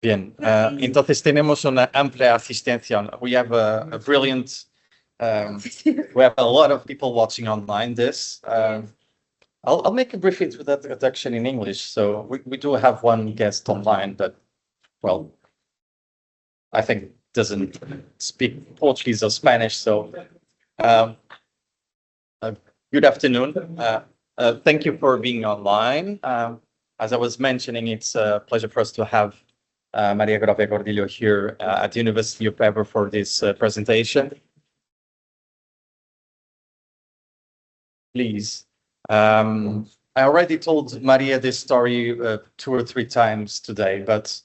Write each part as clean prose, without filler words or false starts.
Bien, entonces tenemos una amplia asistencia. We have a brilliant, we have a lot of people watching online this. I'll make a brief introduction in English. So we do have one guest online that, well, I think doesn't speak Portuguese or Spanish. So good afternoon. Thank you for being online. As I was mentioning, it's a pleasure for us to have Maria Grovia Gordilho here at the University of Évora for this presentation. Please. I already told Maria this story 2 or 3 times today, but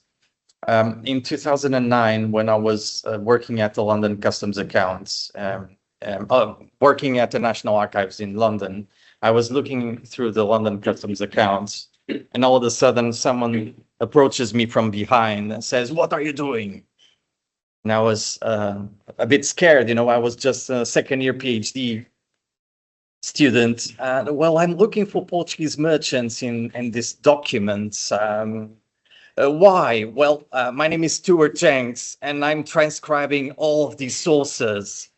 in 2009, when I was working at the London Customs Accounts, working at the National Archives in London, I was looking through the London Customs Accounts, and all of a sudden someone approaches me from behind and says, "What are you doing?" And I was a bit scared, I was just a second-year PhD student. Well, I'm looking for Portuguese merchants in this document. Why? Well, my name is Stuart Jenks, and I'm transcribing all of these sources.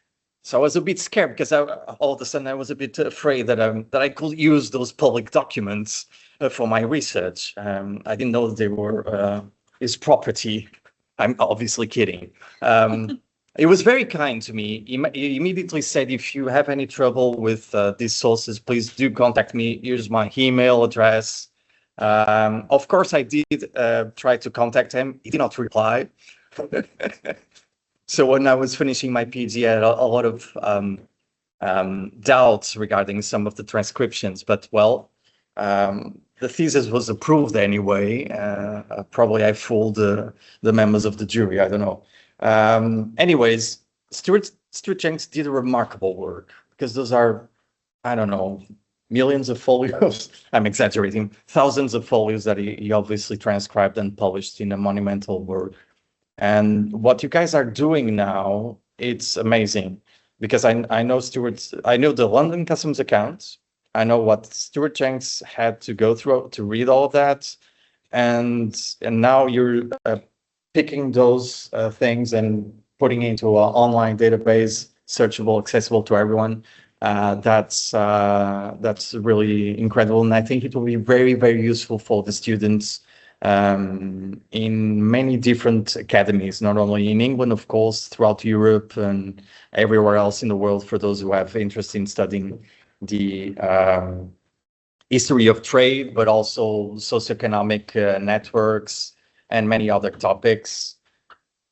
So I was a bit scared because all of a sudden I was a bit afraid that I could use those public documents for my research. I didn't know that they were his property. I'm obviously kidding. It was very kind to me. He immediately said, if you have any trouble with these sources, please do contact me. Here's my email address. Of course, I did try to contact him. He did not reply. So when I was finishing my PhD, I had a lot of doubts regarding some of the transcriptions. But, well, the thesis was approved anyway. Probably I fooled the members of the jury. I don't know. Anyways, Stuart Jenks did a remarkable work because those are, I don't know, millions of folios. I'm exaggerating. Thousands of folios that he obviously transcribed and published in a monumental work. And what you guys are doing now, it's amazing because I know I know the London Customs Accounts. I know what Stuart Jenks had to go through to read all of that. And now you're picking those things and putting into an online database, searchable, accessible to everyone. That's really incredible. And I think it will be very, very useful for the students in many different academies, not only in England, of course, throughout Europe and everywhere else in the world, for those who have interest in studying the history of trade, but also socioeconomic networks and many other topics.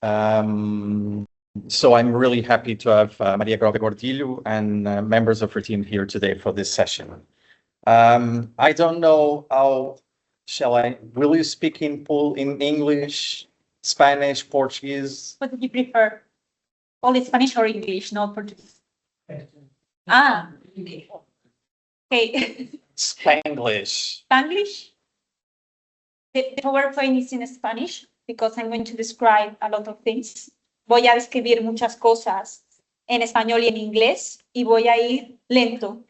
So I'm really happy to have Maria Grovia Gordilho and members of her team here today for this session. I don't know how will you speak in English, Spanish, Portuguese? What do you prefer? Only Spanish or English, not Portuguese? Okay. Spanglish. Spanglish? The PowerPoint is in Spanish because I'm going to describe a lot of things. Voy a describir muchas cosas en español y en inglés y voy a ir lento.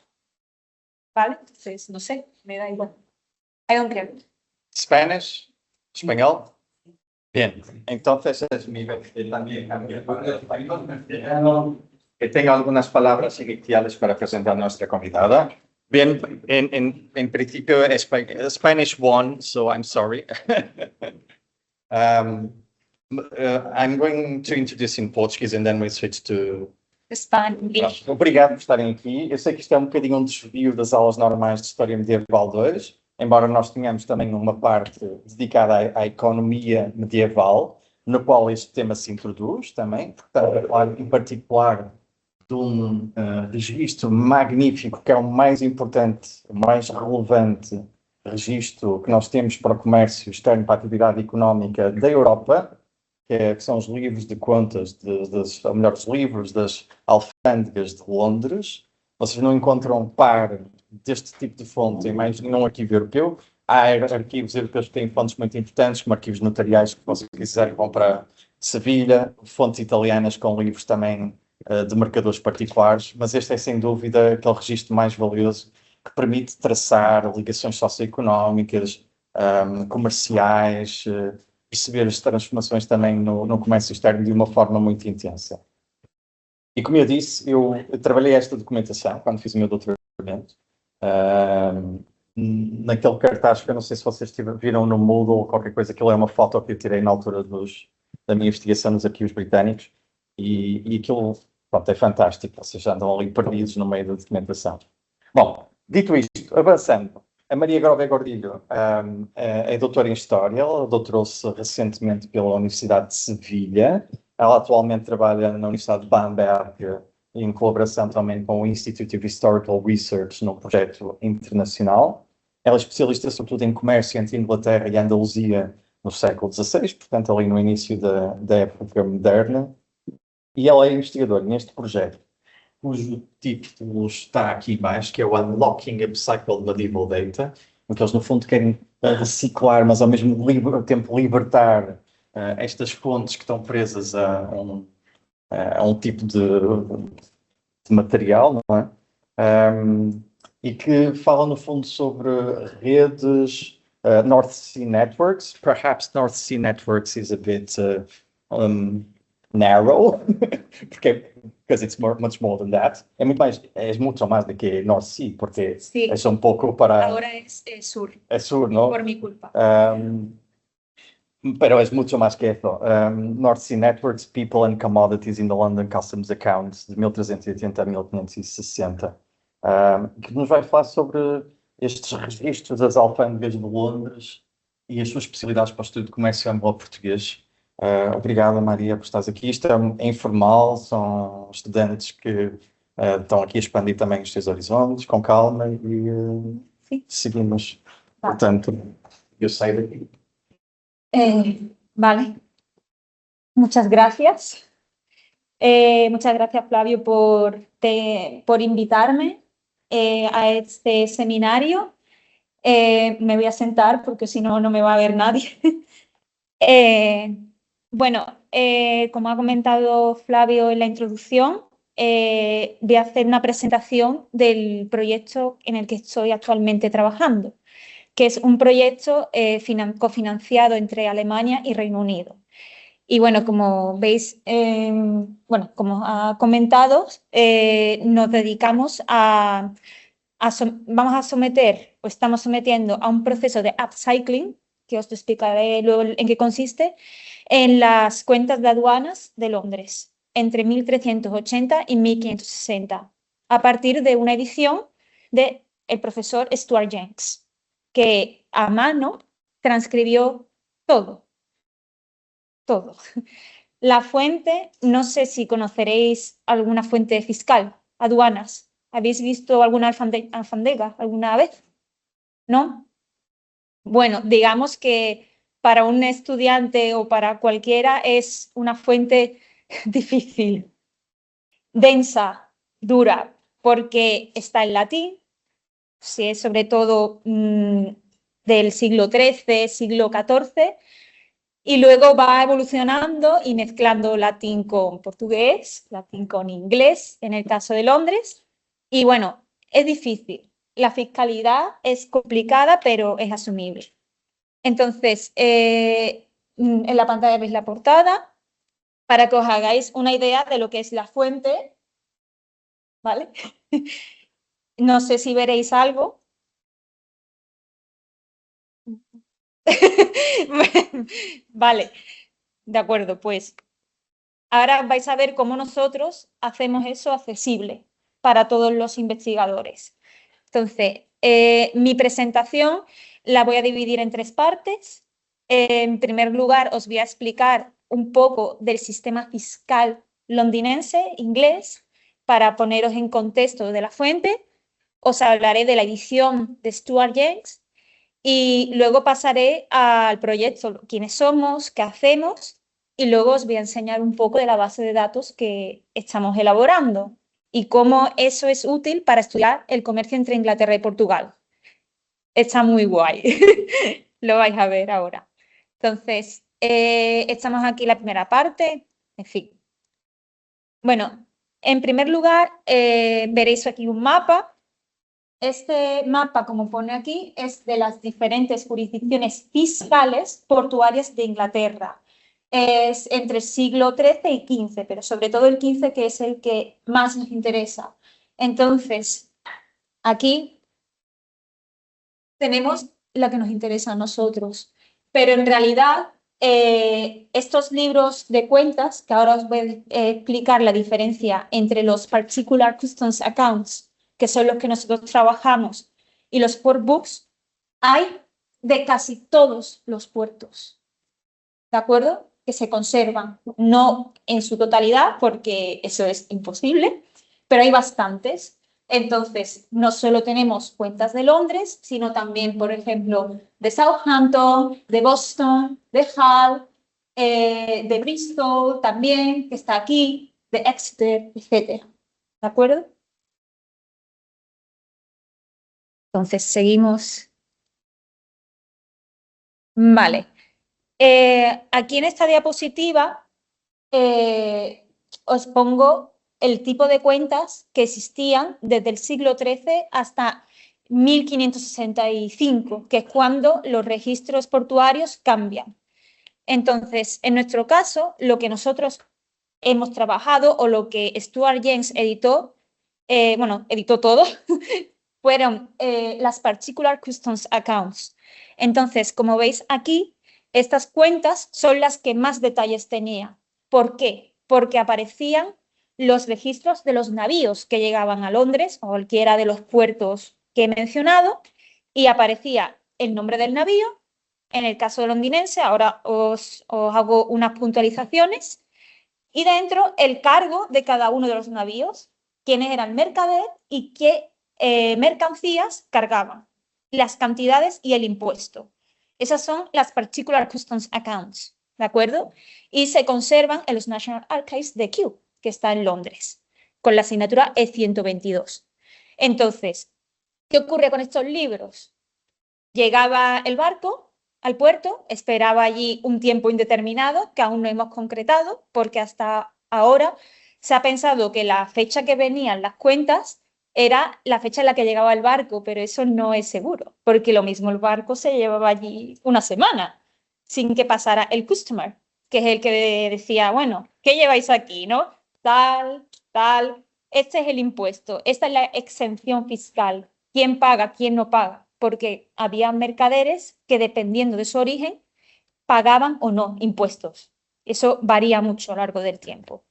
¿Vale? Entonces, no sé, me da igual. I don't care. Spanish, español. Bien, entonces es mi vez de también cambiar para español. Que tenga algunas palabras iniciales para presentar a nuestra convidada. Bien, en principio Spanish won, so I'm sorry. I'm going to introduce in Portuguese and then we switch to Spanish. Obrigado por estarem aqui. Eu sei que isto é um bocadinho um desvio das aulas normais de História Medieval 2, embora nós tenhamos também uma parte dedicada à economia medieval, no qual este tema se introduz também, portanto, em particular de um registro magnífico, que é o mais importante, o mais relevante registro que nós temos para o comércio externo, para a atividade económica da Europa, que são os livros de contas, ou melhor, os livros das alfândegas de Londres. Vocês não encontram par deste tipo de fonte em mais nenhum arquivo europeu. Há arquivos europeus que têm fontes muito importantes, como arquivos notariais, que vocês quiserem vão para Sevilha, fontes italianas com livros também de mercadores particulares, mas este é sem dúvida aquele registro mais valioso que permite traçar ligações socioeconómicas, comerciais, perceber as transformações também no comércio externo de uma forma muito intensa. E como eu disse, eu trabalhei esta documentação quando fiz o meu doutoramento. Naquele cartaz que eu não sei se vocês viram no Moodle ou qualquer coisa, aquilo é uma foto que eu tirei na altura da minha investigação nos arquivos britânicos e aquilo, pronto, é fantástico, vocês já andam ali perdidos no meio da documentação. Bom, dito isto, avançando, a Maria Grove Gordilho é doutora em História, ela doutorou-se recentemente pela Universidade de Sevilha, ela atualmente trabalha na Universidade de Bamberg, em colaboração também com o Institute of Historical Research no projeto internacional. Ela é especialista sobretudo em comércio entre Inglaterra e Andaluzia no século XVI, portanto ali no início da época moderna. E ela é investigadora neste projeto, cujo título está aqui embaixo, que é o Unlocking Upcycled Medieval Data, em que eles no fundo querem reciclar, mas ao mesmo tempo libertar estas fontes que estão presas a um tipo de material, não é? E que fala no fundo sobre redes North Sea Networks. Perhaps North Sea Networks is a bit narrow, because it's much more than that. Es mucho más de que North Sea, porque Sí. es un poco para... Ahora es sur, Es sur, ¿no? por mi culpa. Pero es mucho más que eso. North Sea Networks, People and Commodities in the London Customs Accounts, de 1380 a 1560, que nos vai falar sobre estes registros das alfândegas de Londres e as suas especialidades para o estudo de comércio anglo-português. Obrigado, Maria, por estares aqui. Isto é informal, são estudantes que estão aqui a expandir também os seus horizontes, com calma, e seguimos. Portanto, eu saio daqui. Vale. Muchas gracias. Muchas gracias, Flavio, por invitarme a este seminario. Me voy a sentar porque si no, no me va a ver nadie. Bueno, como ha comentado Flavio en la introducción, voy a hacer una presentación del proyecto en el que estoy actualmente trabajando, que es un proyecto cofinanciado entre Alemania y Reino Unido. Y bueno, como veis, bueno, como ha comentado, nos dedicamos vamos a someter, o estamos sometiendo a un proceso de upcycling, que os explicaré luego en qué consiste, en las cuentas de aduanas de Londres, entre 1380 y 1560, a partir de una edición del profesor Stuart Jenks, que a mano transcribió todo. La fuente, no sé si conoceréis alguna fuente fiscal, aduanas. ¿Habéis visto alguna alfandega alguna vez? ¿No? Bueno, digamos que para un estudiante o para cualquiera es una fuente difícil, densa, dura, porque está en latín, sí, sobre todo del siglo XIII, siglo XIV, y luego va evolucionando y mezclando latín con portugués, latín con inglés, en el caso de Londres. Y bueno, es difícil. La fiscalidad es complicada, pero es asumible. Entonces, en la pantalla veis la portada para que os hagáis una idea de lo que es la fuente. ¿Vale? No sé si veréis algo. Vale, de acuerdo, pues ahora vais a ver cómo nosotros hacemos eso accesible para todos los investigadores. Entonces, mi presentación la voy a dividir en 3 partes. En primer lugar, os voy a explicar un poco del sistema fiscal londinense, inglés, para poneros en contexto de la fuente. Os hablaré de la edición de Stuart Jenks y luego pasaré al proyecto, quiénes somos, qué hacemos, y luego os voy a enseñar un poco de la base de datos que estamos elaborando y cómo eso es útil para estudiar el comercio entre Inglaterra y Portugal. Está muy guay, lo vais a ver ahora. Entonces, estamos aquí en la primera parte, en fin. Bueno, en primer lugar, veréis aquí un mapa Este mapa, como pone aquí, es de las diferentes jurisdicciones fiscales portuarias de Inglaterra. Es entre el siglo XIII y XV, pero sobre todo el XV, que es el que más nos interesa. Entonces, aquí tenemos la que nos interesa a nosotros, pero en realidad estos libros de cuentas, que ahora os voy a explicar la diferencia entre los Particular Customs Accounts, que son los que nosotros trabajamos, y los Port Books, hay de casi todos los puertos, ¿de acuerdo? Que se conservan, no en su totalidad, porque eso es imposible, pero hay bastantes. Entonces, no solo tenemos cuentas de Londres, sino también, por ejemplo, de Southampton, de Boston, de Hull, de Bristol también, que está aquí, de Exeter, etc. ¿De acuerdo? Entonces, seguimos. Vale. Aquí en esta diapositiva os pongo el tipo de cuentas que existían desde el siglo XIII hasta 1565, que es cuando los registros portuarios cambian. Entonces, en nuestro caso, lo que nosotros hemos trabajado o lo que Stuart James editó, editó todo, fueron las Particular Customs Accounts. Entonces, como veis aquí, estas cuentas son las que más detalles tenía. ¿Por qué? Porque aparecían los registros de los navíos que llegaban a Londres o cualquiera de los puertos que he mencionado y aparecía el nombre del navío. En el caso londinense, ahora os hago unas puntualizaciones y dentro el cargo de cada uno de los navíos, quiénes eran mercader y qué mercancías cargaban, las cantidades y el impuesto. Esas son las Particular Customs Accounts, ¿de acuerdo? Y se conservan en los National Archives de Kew, que está en Londres, con la asignatura E122. Entonces, ¿qué ocurre con estos libros? Llegaba el barco al puerto, esperaba allí un tiempo indeterminado que aún no hemos concretado, porque hasta ahora se ha pensado que la fecha que venían las cuentas era la fecha en la que llegaba el barco, pero eso no es seguro, porque lo mismo el barco se llevaba allí una semana sin que pasara el customer, que es el que decía, bueno, ¿qué lleváis aquí, no? Tal, tal, este es el impuesto, esta es la exención fiscal, quién paga, quién no paga, porque había mercaderes que dependiendo de su origen pagaban o no impuestos. Eso varía mucho a lo largo del tiempo.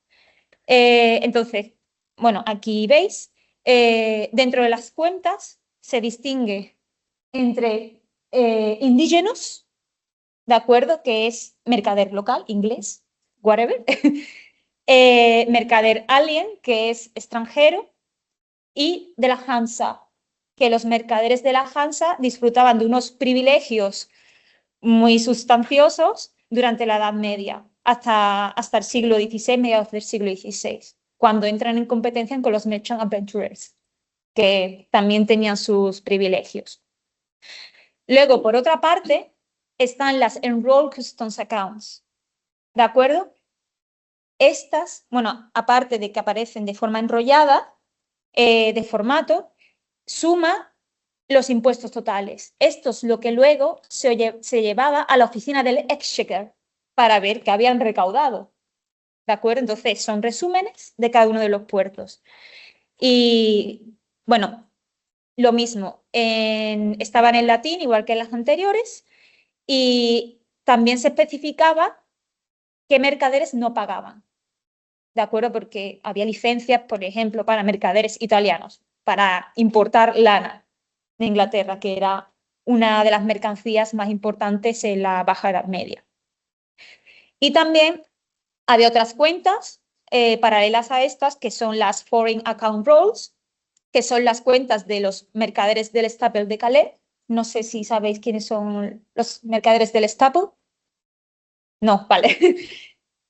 Entonces, bueno, aquí veis, dentro de las cuentas se distingue entre indígenas, ¿de acuerdo? Que es mercader local, inglés, whatever. Mercader alien, que es extranjero, y de la Hansa, que los mercaderes de la Hansa disfrutaban de unos privilegios muy sustanciosos durante la Edad Media, hasta el siglo XVI, mediados del siglo XVI, cuando entran en competencia con los Merchant Adventurers, que también tenían sus privilegios. Luego, por otra parte, están las Enrolled Customs Accounts, ¿de acuerdo? Estas, bueno, aparte de que aparecen de forma enrollada, de formato, suma los impuestos totales. Esto es lo que luego se llevaba a la oficina del Exchequer para ver qué habían recaudado. ¿De acuerdo? Entonces, son resúmenes de cada uno de los puertos. Y, bueno, lo mismo, estaban en latín, igual que en las anteriores, y también se especificaba qué mercaderes no pagaban. ¿De acuerdo? Porque había licencias, por ejemplo, para mercaderes italianos, para importar lana de Inglaterra, que era una de las mercancías más importantes en la Baja Edad Media. Y también había otras cuentas paralelas a estas, que son las Foreign Account Rolls, que son las cuentas de los mercaderes del Staple de Calais. No sé si sabéis quiénes son los mercaderes del Staple. No, vale.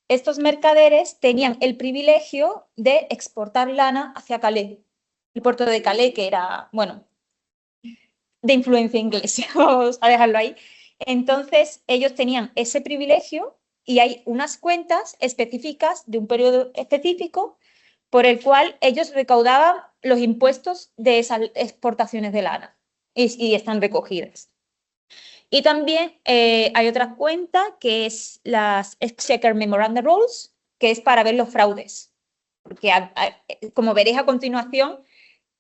Estos mercaderes tenían el privilegio de exportar lana hacia Calais, el puerto de Calais, que era, bueno, de influencia inglesa, vamos a dejarlo ahí. Entonces, ellos tenían ese privilegio y hay unas cuentas específicas de un periodo específico por el cual ellos recaudaban los impuestos de esas exportaciones de lana y están recogidas. Y también hay otra cuenta que es las Exchequer Memorandum Rolls, que es para ver los fraudes. Porque, como veréis a continuación,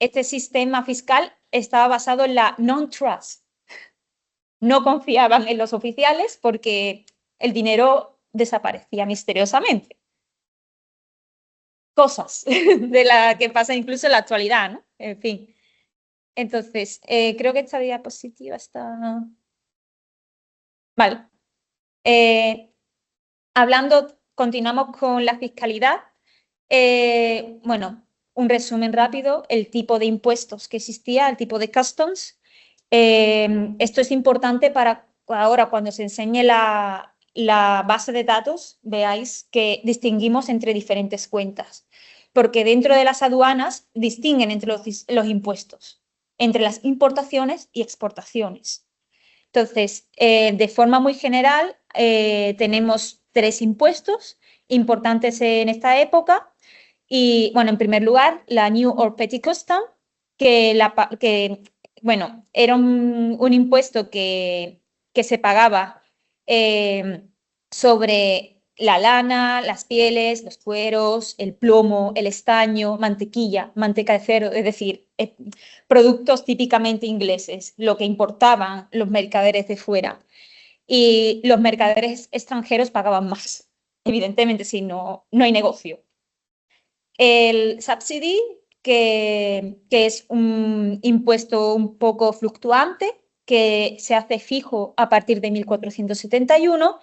este sistema fiscal estaba basado en la non-trust. No confiaban en los oficiales porque el dinero desaparecía misteriosamente. Cosas de las que pasa incluso en la actualidad, ¿no? En fin. Entonces, creo que esta diapositiva está... Vale. Continuamos con la fiscalidad. Bueno, un resumen rápido, el tipo de impuestos que existía, el tipo de customs. Esto es importante para ahora cuando se enseñe la base de datos, veáis que distinguimos entre diferentes cuentas, porque dentro de las aduanas distinguen entre los impuestos, entre las importaciones y exportaciones. Entonces, de forma muy general, tenemos 3 impuestos importantes en esta época. Y, bueno, en primer lugar, la New or Petty Custom, bueno, era un impuesto que se pagaba sobre la lana, las pieles, los cueros, el plomo, el estaño, mantequilla, manteca de cerdo, es decir, productos típicamente ingleses, lo que importaban los mercaderes de fuera. Y los mercaderes extranjeros pagaban más, evidentemente, si no hay negocio. El subsidy, que es un impuesto un poco fluctuante, que se hace fijo a partir de 1471,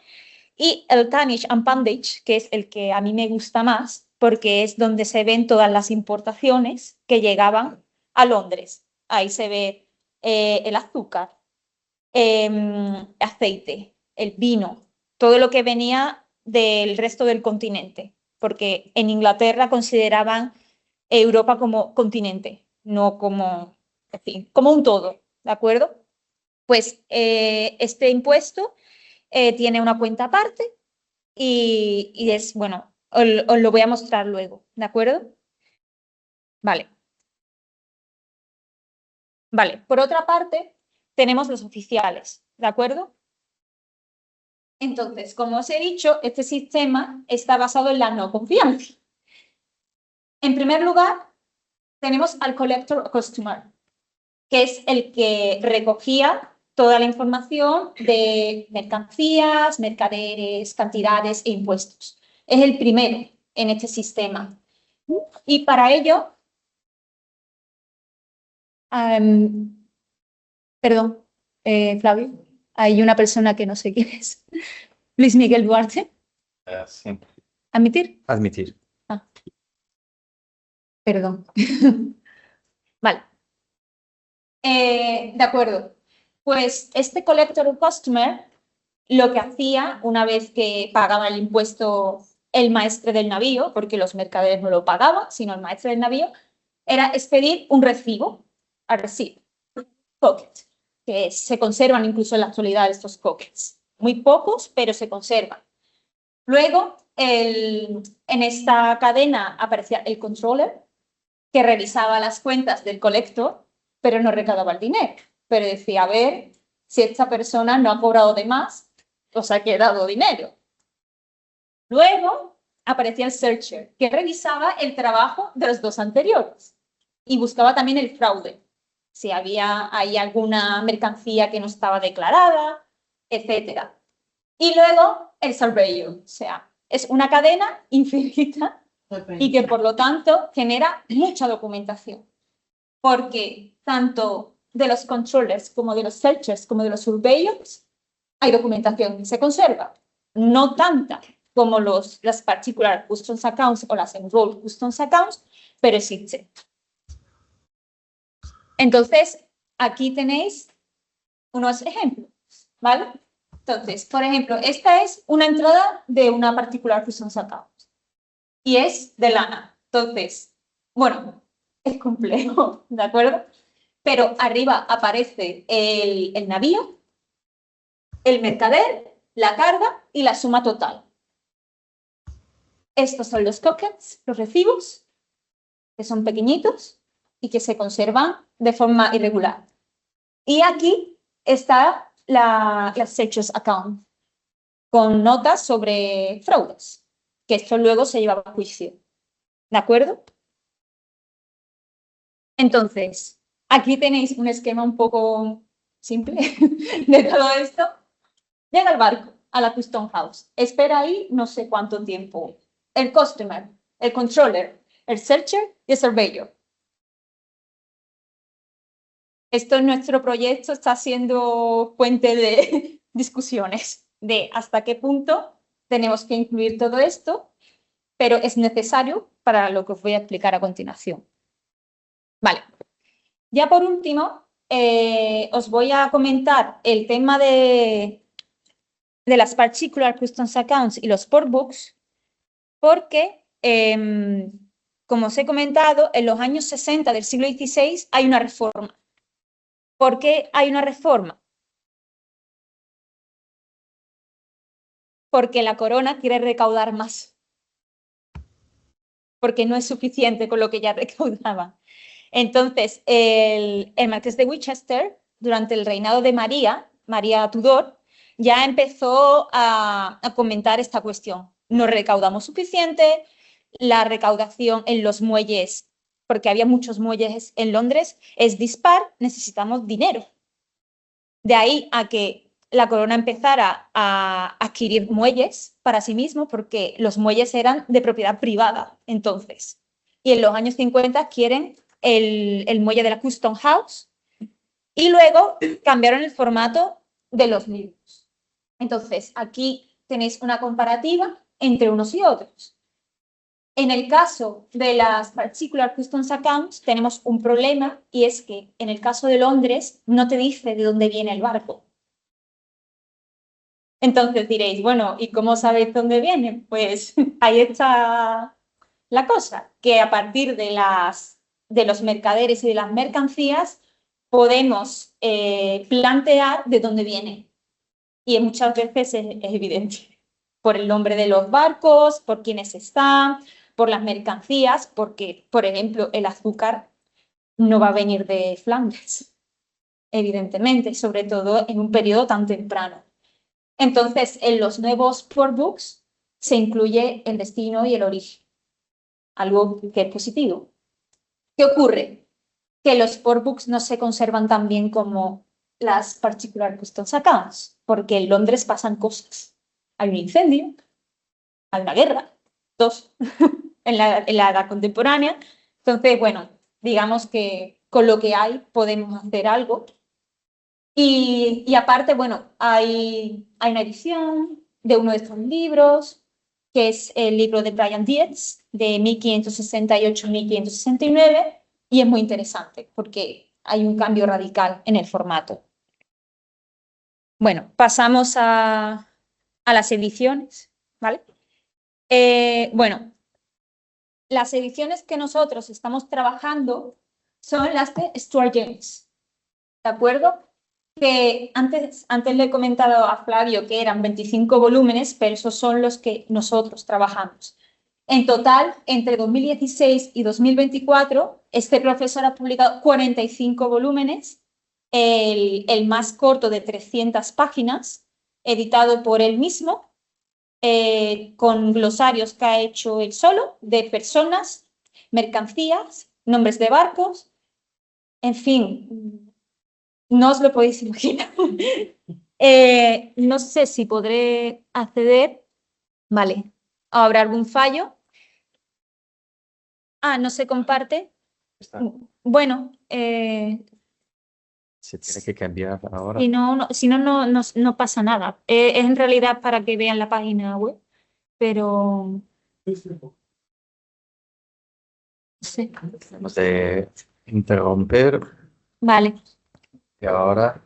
y el tonnage and poundage, que es el que a mí me gusta más, porque es donde se ven todas las importaciones que llegaban a Londres. Ahí se ve el azúcar, aceite, el vino, todo lo que venía del resto del continente, porque en Inglaterra consideraban Europa como continente, no como, en fin, como un todo, ¿de acuerdo? Pues este impuesto tiene una cuenta aparte y es, bueno, os lo voy a mostrar luego, ¿de acuerdo? Vale. Vale, por otra parte, tenemos los oficiales, ¿de acuerdo? Entonces, como os he dicho, este sistema está basado en la no confianza. En primer lugar, tenemos al collector customer, que es el que recogía toda la información de mercancías, mercaderes, cantidades e impuestos. Es el primero en este sistema. Y para ello, perdón, Flavio, hay una persona que no sé quién es. Luis Miguel Duarte. Sí. ¿Admitir? Admitir. Ah. Perdón. Vale. De acuerdo. Pues este collector customer lo que hacía una vez que pagaba el impuesto el maestre del navío, porque los mercaderes no lo pagaban, sino el maestre del navío, era expedir un recibo, a receipt, pocket, que se conservan incluso en la actualidad estos pockets. Muy pocos, pero se conservan. Luego, en esta cadena aparecía el controller, que revisaba las cuentas del collector, pero no recaudaba el dinero. Pero decía, a ver si esta persona no ha cobrado de más o se ha quedado dinero. Luego aparecía el searcher, que revisaba el trabajo de los 2 anteriores y buscaba también el fraude, si había ahí alguna mercancía que no estaba declarada, etc. Y luego el surveyor, o sea, es una cadena infinita y que por lo tanto genera mucha documentación, porque tanto de los controllers como de los searchers como de los surveyors hay documentación que se conserva, no tanta como las particular customs accounts o las enrolled customs accounts, pero existe. Entonces, aquí tenéis unos ejemplos, ¿vale? Entonces, por ejemplo, esta es una entrada de una particular customs account y es de lana. Entonces, bueno, es complejo, ¿de acuerdo? Pero arriba aparece el navío, el mercader, la carga y la suma total. Estos son los tokens, los recibos, que son pequeñitos, y que se conservan de forma irregular. Y aquí está la Searchers Account, con notas sobre fraudes, que esto luego se lleva a juicio. ¿De acuerdo? Entonces, aquí tenéis un esquema un poco simple de todo esto. Llega el barco a la Custom House, espera ahí no sé cuánto tiempo. El customer, el controller, el searcher y el surveyor. Esto en nuestro proyecto está siendo fuente de discusiones de hasta qué punto tenemos que incluir todo esto, pero es necesario para lo que os voy a explicar a continuación. Vale. Ya por último, os voy a comentar el tema de las Particular Customs Accounts y los Portbooks, porque, como os he comentado, en los años 60 del siglo XVI hay una reforma. ¿Por qué hay una reforma? Porque la corona quiere recaudar más, porque no es suficiente con lo que ya recaudaba. Entonces, el marqués de Winchester, durante el reinado de María Tudor, ya empezó a comentar esta cuestión. No recaudamos suficiente, la recaudación en los muelles, porque había muchos muelles en Londres, es dispar, necesitamos dinero. De ahí a que la corona empezara a adquirir muelles para sí mismo, porque los muelles eran de propiedad privada entonces. Y en los años 50 quieren el muelle de la Custom House y luego cambiaron el formato de los libros. Entonces, aquí tenéis una comparativa entre unos y otros. En el caso de las Particular Customs Accounts tenemos un problema y es que en el caso de Londres no te dice de dónde viene el barco. Entonces diréis, bueno, ¿y cómo sabéis dónde viene? Pues ahí está la cosa, que a partir de los mercaderes y de las mercancías podemos plantear de dónde viene. Y muchas veces es evidente, por el nombre de los barcos, por quiénes están, por las mercancías, porque, por ejemplo, el azúcar no va a venir de Flandes, evidentemente, sobre todo en un periodo tan temprano. Entonces, en los nuevos portbooks se incluye el destino y el origen, algo que es positivo. ¿Qué ocurre? Que los portbooks no se conservan tan bien como las Particular Customs Accounts, porque en Londres pasan cosas. Hay un incendio, hay una guerra, dos, en la edad contemporánea. Entonces, bueno, digamos que con lo que hay podemos hacer algo. Y aparte, bueno, hay una edición de uno de estos libros, que es el libro de Brian Dietz, de 1568-1569, y es muy interesante porque hay un cambio radical en el formato. Bueno, pasamos a las ediciones, ¿vale? Bueno, las ediciones que nosotros estamos trabajando son las de Stuart James, ¿de acuerdo? Que antes le he comentado a Flavio que eran 25 volúmenes, pero esos son los que nosotros trabajamos. En total, entre 2016 y 2024, este profesor ha publicado 45 volúmenes, el más corto de 300 páginas, editado por él mismo, con glosarios que ha hecho él solo, de personas, mercancías, nombres de barcos, en fin, no os lo podéis imaginar. No sé si podré acceder. Vale. ¿Habrá algún fallo? Ah, no se comparte. Está. Bueno, Se tiene que cambiar ahora. si no, no pasa nada. Es en realidad para que vean la página web, pero sí. Tenemos de interromper Vale. y ahora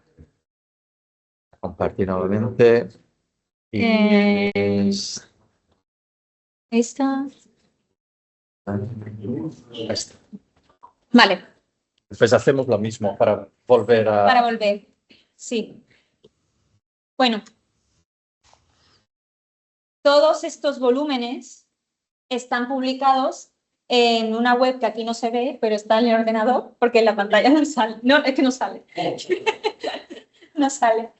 compartir nuevamente. Y Esta. Esta. Vale. Pues hacemos lo mismo para volver a... Para volver. Sí. Bueno. Todos estos volúmenes están publicados en una web que aquí no se ve, pero está en el ordenador, porque en la pantalla no sale. No, es que no sale. No sale.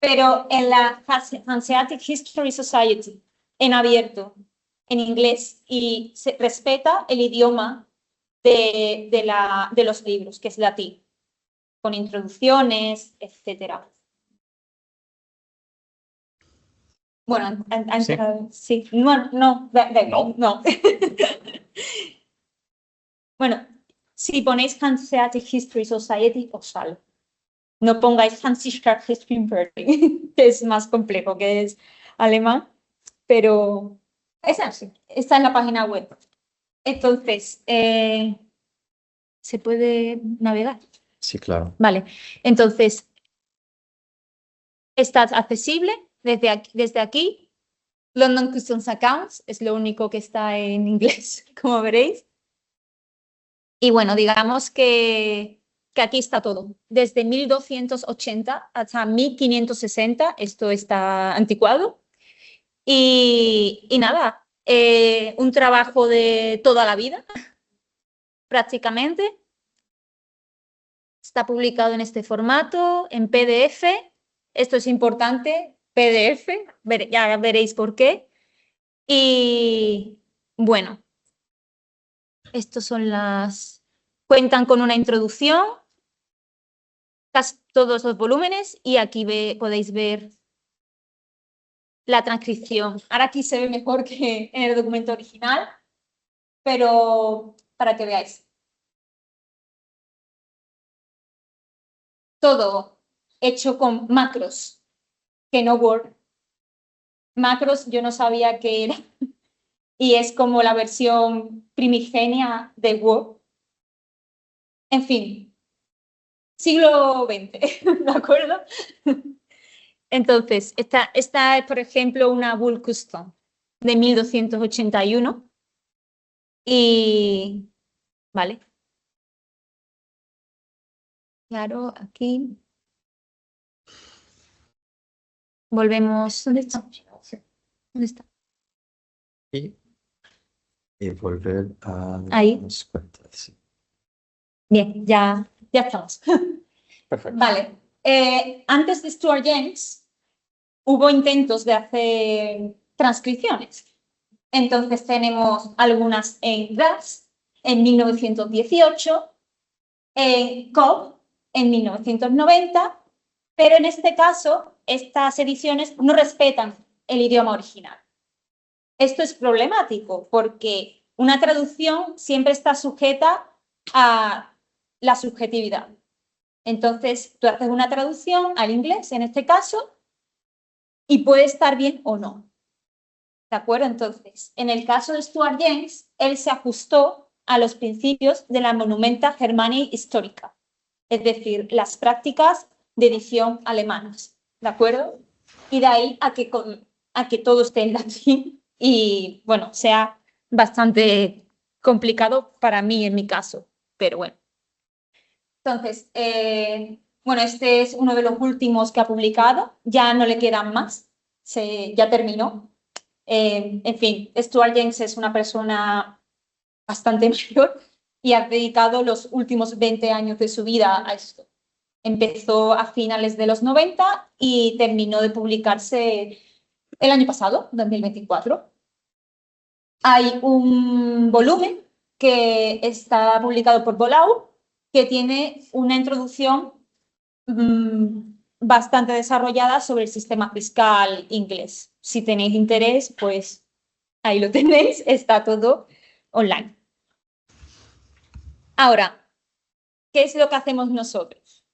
Pero en la Hanseatic History Society, en abierto, en inglés, y se respeta el idioma de los libros, que es latín, con introducciones, etcétera. Bueno, Sí. sí. No, no, No. no. Bueno, si ponéis Hanseatic History Society, os sale. No pongáis Hanseatic History Berlin, que es más complejo, que es alemán, pero es así, está en la página web. Entonces, ¿se puede navegar? Sí, claro. Vale, entonces, está accesible desde aquí. London Customs Accounts es lo único que está en inglés, como veréis. Y bueno, digamos que aquí está todo. Desde 1280 hasta 1560, esto está anticuado. Y nada, un trabajo de toda la vida, prácticamente. Está publicado en este formato, en PDF. Esto es importante, PDF, ya veréis por qué. Y bueno, estos son las... Cuentan con una introducción, casi todos los volúmenes, y aquí podéis ver la transcripción. Ahora aquí se ve mejor que en el documento original, pero para que veáis. Todo hecho con macros, que no Word. Macros yo no sabía qué era, y es como la versión primigenia de Word. En fin, siglo XX, ¿de acuerdo? Entonces, esta es, por ejemplo, una Bull Custom de 1281 y, vale, claro, aquí volvemos, ¿dónde está? ¿Dónde está? Y volver a Ahí. las cuentas. Sí. Bien, ya estamos. Perfecto. Vale, antes de Stuart James hubo intentos de hacer transcripciones. Entonces tenemos algunas en Graz en 1918, en Cobb en 1990, pero en este caso estas ediciones no respetan el idioma original. Esto es problemático porque una traducción siempre está sujeta a la subjetividad. Entonces, tú haces una traducción al inglés, en este caso, y puede estar bien o no. ¿De acuerdo? Entonces, en el caso de Stuart James, él se ajustó a los principios de la Monumenta Germania Histórica, es decir, las prácticas de edición alemanas. ¿De acuerdo? Y de ahí a que todo esté en latín y, bueno, sea bastante complicado para mí en mi caso, pero bueno. Entonces, bueno, este es uno de los últimos que ha publicado, ya no le quedan más, ya terminó. En fin, Stuart James es una persona bastante mayor y ha dedicado los últimos 20 años de su vida a esto. Empezó a finales de los 90 y terminó de publicarse el año pasado, 2024. Hay un volumen que está publicado por Bolau que tiene una introducción bastante desarrollada sobre el sistema fiscal inglés. Si tenéis interés, pues ahí lo tenéis, está todo online. Ahora, ¿qué es lo que hacemos nosotros?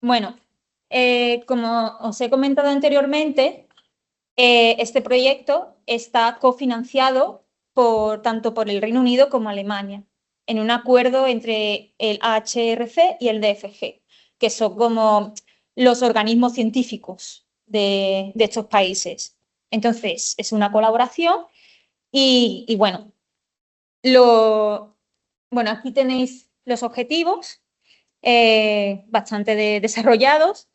Bueno, como os he comentado anteriormente, este proyecto está cofinanciado tanto por el Reino Unido como Alemania, en un acuerdo entre el AHRC y el DFG, que son como los organismos científicos de estos países. Entonces, es una colaboración y bueno, bueno, aquí tenéis los objetivos bastante desarrollados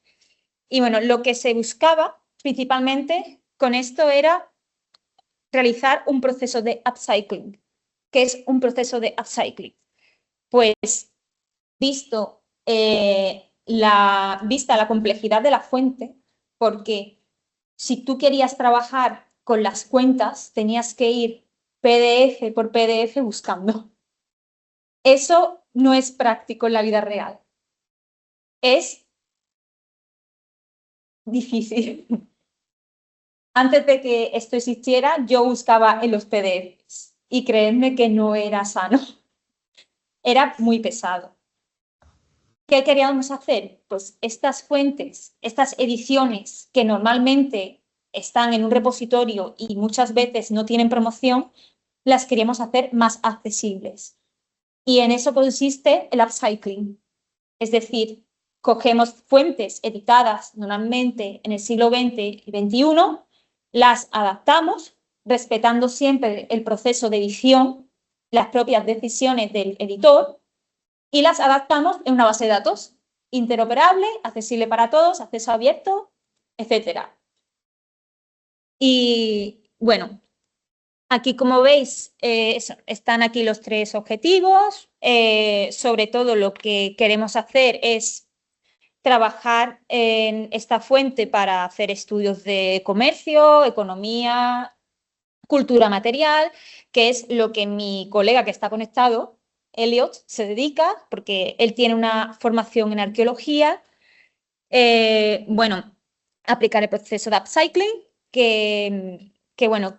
y bueno, lo que se buscaba principalmente con esto era realizar un proceso de upcycling. ¿Qué es un proceso de upcycling? Pues vista la complejidad de la fuente, porque si tú querías trabajar con las cuentas, tenías que ir PDF por PDF buscando. Eso no es práctico en la vida real. Es difícil. Antes de que esto existiera, yo buscaba en los PDFs y creedme que no era sano. Era muy pesado. ¿Qué queríamos hacer? Pues estas fuentes, estas ediciones que normalmente están en un repositorio y muchas veces no tienen promoción, las queríamos hacer más accesibles. Y en eso consiste el upcycling. Es decir, cogemos fuentes editadas normalmente en el siglo XX y XXI, las adaptamos, respetando siempre el proceso de edición, las propias decisiones del editor, y las adaptamos en una base de datos interoperable, accesible para todos, acceso abierto, etc. Y bueno, aquí como veis están aquí los 3 objetivos. Sobre todo lo que queremos hacer es trabajar en esta fuente para hacer estudios de comercio, economía, cultura material, que es lo que mi colega que está conectado, Elliot, se dedica, porque él tiene una formación en arqueología. Bueno, aplicar el proceso de upcycling, que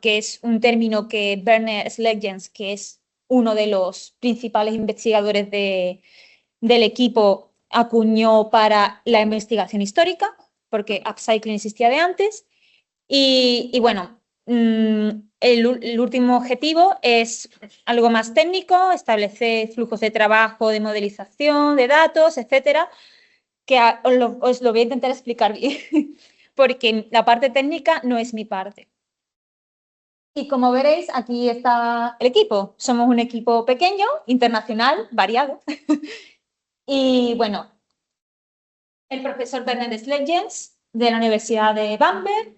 es un término que Werner Sleggens, que es uno de los principales investigadores del equipo, acuñó para la investigación histórica, porque upcycling existía de antes. Y bueno, el último objetivo es algo más técnico, establecer flujos de trabajo, de modelización, de datos, etcétera, que os lo voy a intentar explicar bien, porque la parte técnica no es mi parte. Y como veréis, aquí está el equipo. Somos un equipo pequeño, internacional, variado. Y bueno, el profesor Bernard Sleggens, de la Universidad de Bamberg,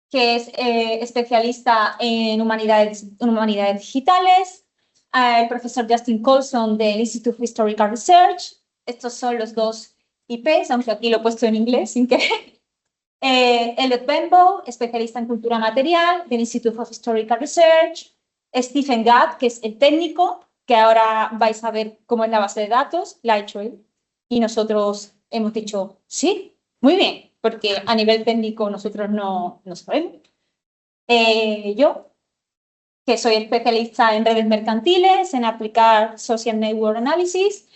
que es especialista en humanidades digitales, el profesor Justin Colson del Institute of Historical Research. Estos son los 2 IPs, aunque aquí lo he puesto en inglés sin querer. Elliot Benbow, especialista en cultura material del Institute of Historical Research. Stephen Gadd, que es el técnico, que ahora vais a ver cómo es la base de datos, la ha hecho él. Y nosotros hemos dicho, sí, muy bien, porque a nivel técnico nosotros no sabemos. Yo, que soy especialista en redes mercantiles, en aplicar Social Network Analysis.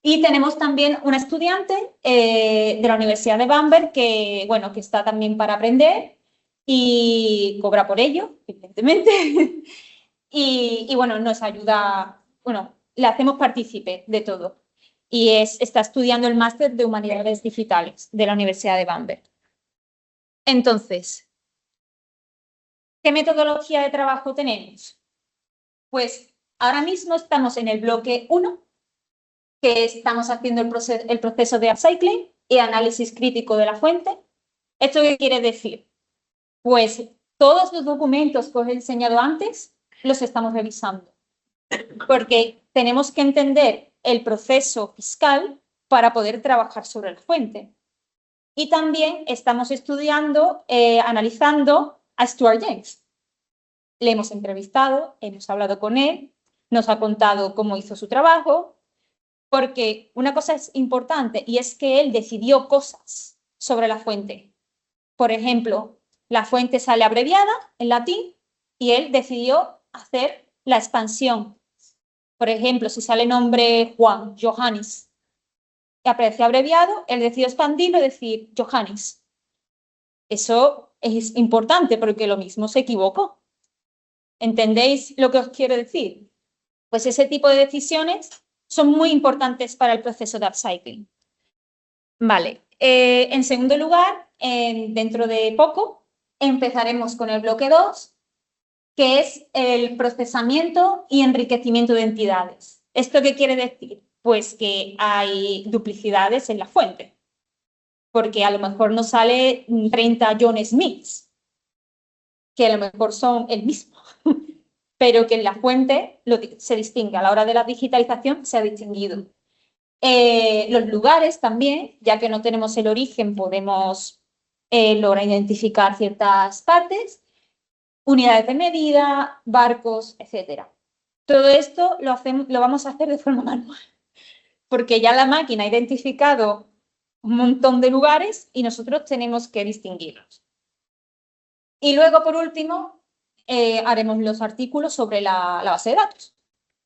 Y tenemos también una estudiante de la Universidad de Bamberg que, bueno, que está también para aprender y cobra por ello, evidentemente. y bueno, nos ayuda, bueno, le hacemos partícipe de todo. Y está estudiando el máster de Humanidades Digitales de la Universidad de Bamberg. Entonces, ¿qué metodología de trabajo tenemos? Pues ahora mismo estamos en el bloque 1, que estamos haciendo el proceso de upcycling y análisis crítico de la fuente. ¿Esto qué quiere decir? Pues todos los documentos que os he enseñado antes los estamos revisando, porque tenemos que entender el proceso fiscal para poder trabajar sobre la fuente. Y también estamos estudiando, analizando a Stuart James. Le hemos entrevistado, hemos hablado con él, nos ha contado cómo hizo su trabajo, porque una cosa es importante y es que él decidió cosas sobre la fuente. Por ejemplo, la fuente sale abreviada en latín y él decidió hacer la expansión. Por ejemplo, si sale el nombre Juan, Johannes, y aparece abreviado, él decidió expandirlo y decir Johannes. Eso es importante porque lo mismo se equivocó. ¿Entendéis lo que os quiero decir? Pues ese tipo de decisiones son muy importantes para el proceso de upcycling. Vale, en segundo lugar, dentro de poco empezaremos con el bloque 2, que es el procesamiento y enriquecimiento de entidades. ¿Esto qué quiere decir? Pues que hay duplicidades en la fuente, porque a lo mejor nos sale 30 John Smiths. que a lo mejor son el mismo, pero que en la fuente se distingue. A la hora de la digitalización se ha distinguido. Los lugares también, ya que no tenemos el origen, podemos lograr identificar ciertas partes, unidades de medida, barcos, etc. Todo esto lo vamos a hacer de forma manual, porque ya la máquina ha identificado un montón de lugares y nosotros tenemos que distinguirlos. Y luego, por último, haremos los artículos sobre la base de datos.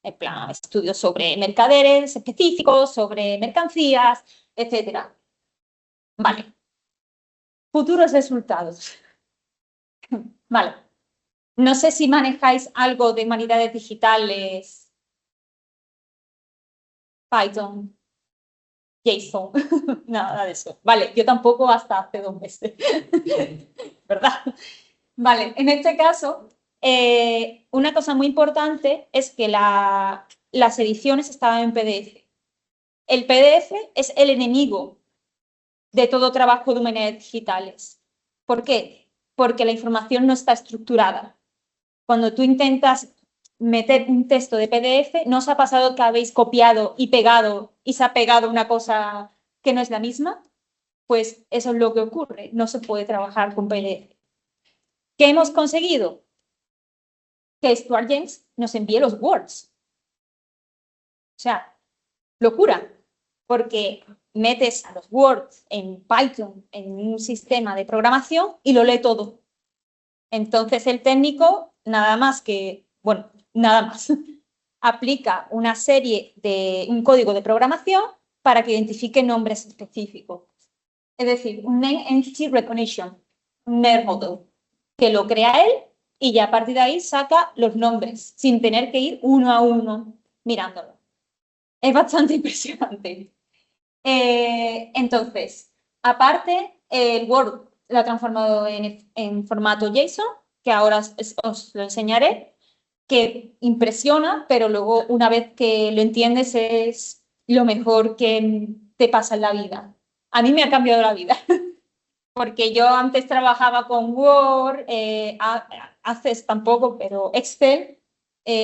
En plan, estudios sobre mercaderes específicos, sobre mercancías, etc. Vale. Futuros resultados. Vale. No sé si manejáis algo de humanidades digitales, Python, JSON, nada de eso. Vale, yo tampoco hasta hace 2 meses, ¿verdad? Vale, en este caso, una cosa muy importante es que las ediciones estaban en PDF. El PDF es el enemigo de todo trabajo de humanidades digitales. ¿Por qué? Porque la información no está estructurada. Cuando tú intentas meter un texto de PDF, ¿no os ha pasado que habéis copiado y pegado y se ha pegado una cosa que no es la misma? Pues eso es lo que ocurre, no se puede trabajar con PDF. ¿Qué hemos conseguido? Que Stuart James nos envíe los Words. O sea, locura, porque metes a los Words en Python, en un sistema de programación y lo lee todo. Entonces el técnico, nada más, aplica una serie de un código de programación para que identifique nombres específicos. Es decir, un Name Entity Recognition, un NER model, que lo crea él y ya a partir de ahí saca los nombres, sin tener que ir uno a uno mirándolo. Es bastante impresionante. Entonces, aparte, el Word lo ha transformado en formato JSON, que ahora os lo enseñaré, que impresiona, pero luego una vez que lo entiendes es lo mejor que te pasa en la vida. A mí me ha cambiado la vida, porque yo antes trabajaba con Word, Access tampoco, pero Excel,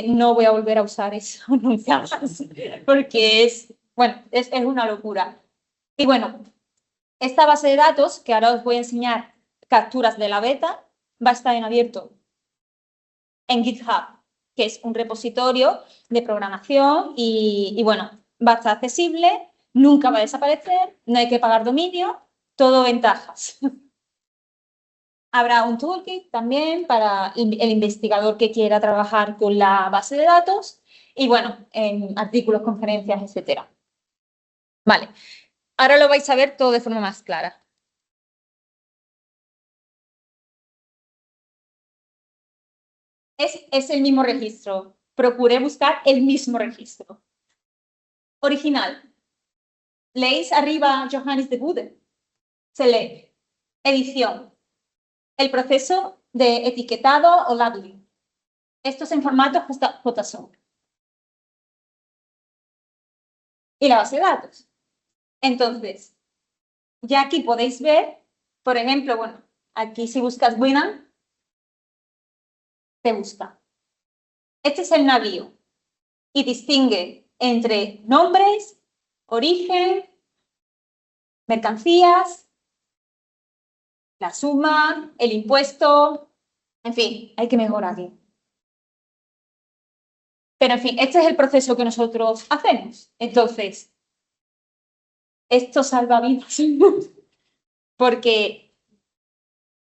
no voy a volver a usar eso nunca más, porque es una locura. Y bueno, esta base de datos, que ahora os voy a enseñar capturas de la beta, va a estar en abierto en GitHub, que es un repositorio de programación y bueno, va a estar accesible, nunca va a desaparecer, no hay que pagar dominio, todo ventajas. Habrá un toolkit también para el investigador que quiera trabajar con la base de datos y bueno, en artículos, conferencias, etcétera. Vale, ahora lo vais a ver todo de forma más clara. Es el mismo registro. Procuré buscar el mismo registro. Original. Leéis arriba Johannes de Bude. Se lee. Edición. El proceso de etiquetado o labeling. Esto es en formato JSON. Y la base de datos. Entonces, ya aquí podéis ver, por ejemplo, bueno, aquí si buscas Winamp, te busca. Este es el navío y distingue entre nombres, origen, mercancías, la suma, el impuesto, en fin, hay que mejorarlo. Pero en fin, este es el proceso que nosotros hacemos. Entonces, esto salva vidas porque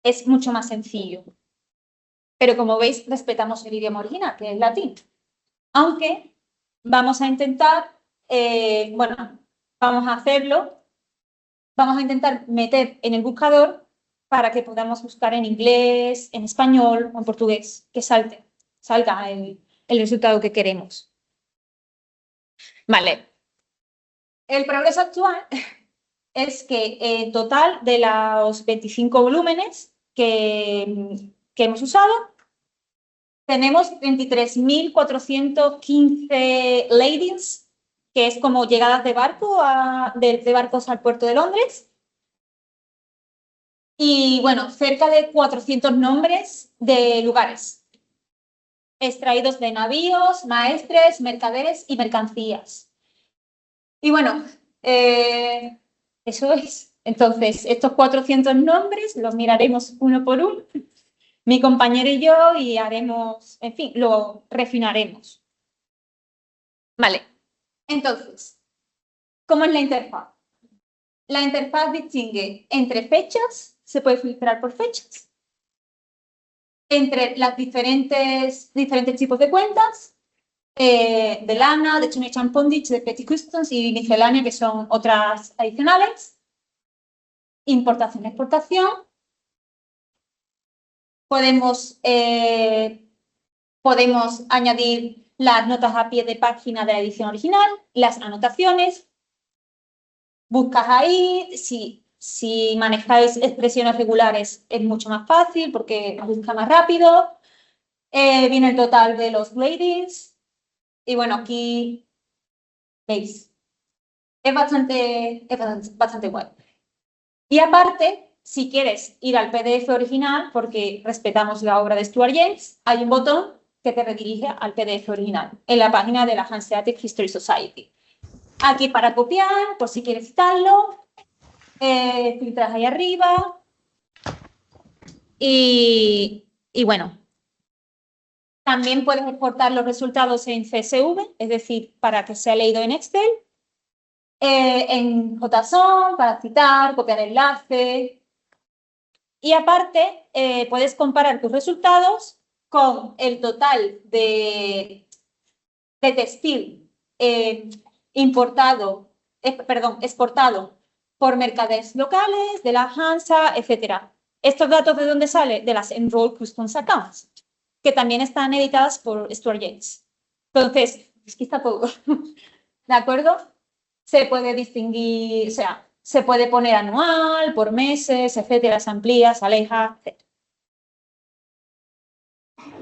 es mucho más sencillo. Pero como veis, respetamos el idioma original, que es latín. Aunque vamos a intentar, vamos a hacerlo, vamos a intentar meter en el buscador para que podamos buscar en inglés, en español o en portugués, que salga el resultado que queremos. Vale. El progreso actual es que en total de los 25 volúmenes que hemos usado, tenemos 23.415 landings, que es como llegadas de barco de barcos al puerto de Londres. Y bueno, cerca de 400 nombres de lugares, extraídos de navíos, maestres, mercaderes y mercancías. Y bueno, eso es. Entonces, estos 400 nombres los miraremos uno por uno, mi compañero y yo, y haremos, en fin, lo refinaremos. Vale, entonces, ¿cómo es la interfaz? La interfaz distingue entre fechas, se puede filtrar por fechas, entre las diferentes tipos de cuentas, de lana, de Tunic and Pondage, de Petty Customs y miscelánea, que son otras adicionales. Importación, exportación. Podemos añadir las notas a pie de página de la edición original, las anotaciones. Buscas ahí, si manejáis expresiones regulares es mucho más fácil porque busca más rápido. Viene el total de los gradings. Y bueno, aquí veis. Es bastante bueno. Y aparte, si quieres ir al PDF original, porque respetamos la obra de Stuart James, hay un botón que te redirige al PDF original en la página de la Hanseatic History Society. Aquí para copiar, por si quieres citarlo, filtras ahí arriba y bueno, también puedes exportar los resultados en CSV, es decir, para que sea leído en Excel, en JSON, para citar, copiar enlace. Y aparte, puedes comparar tus resultados con el total de textil exportado por mercaderes locales, de la Hansa, etc. ¿Estos datos de dónde salen? De las Enrolled Customs Accounts, que también están editadas por Stuart James. Entonces, aquí está todo. ¿De acuerdo? Se puede distinguir, o sea, se puede poner anual, por meses, etcétera, se amplía, se aleja, etc.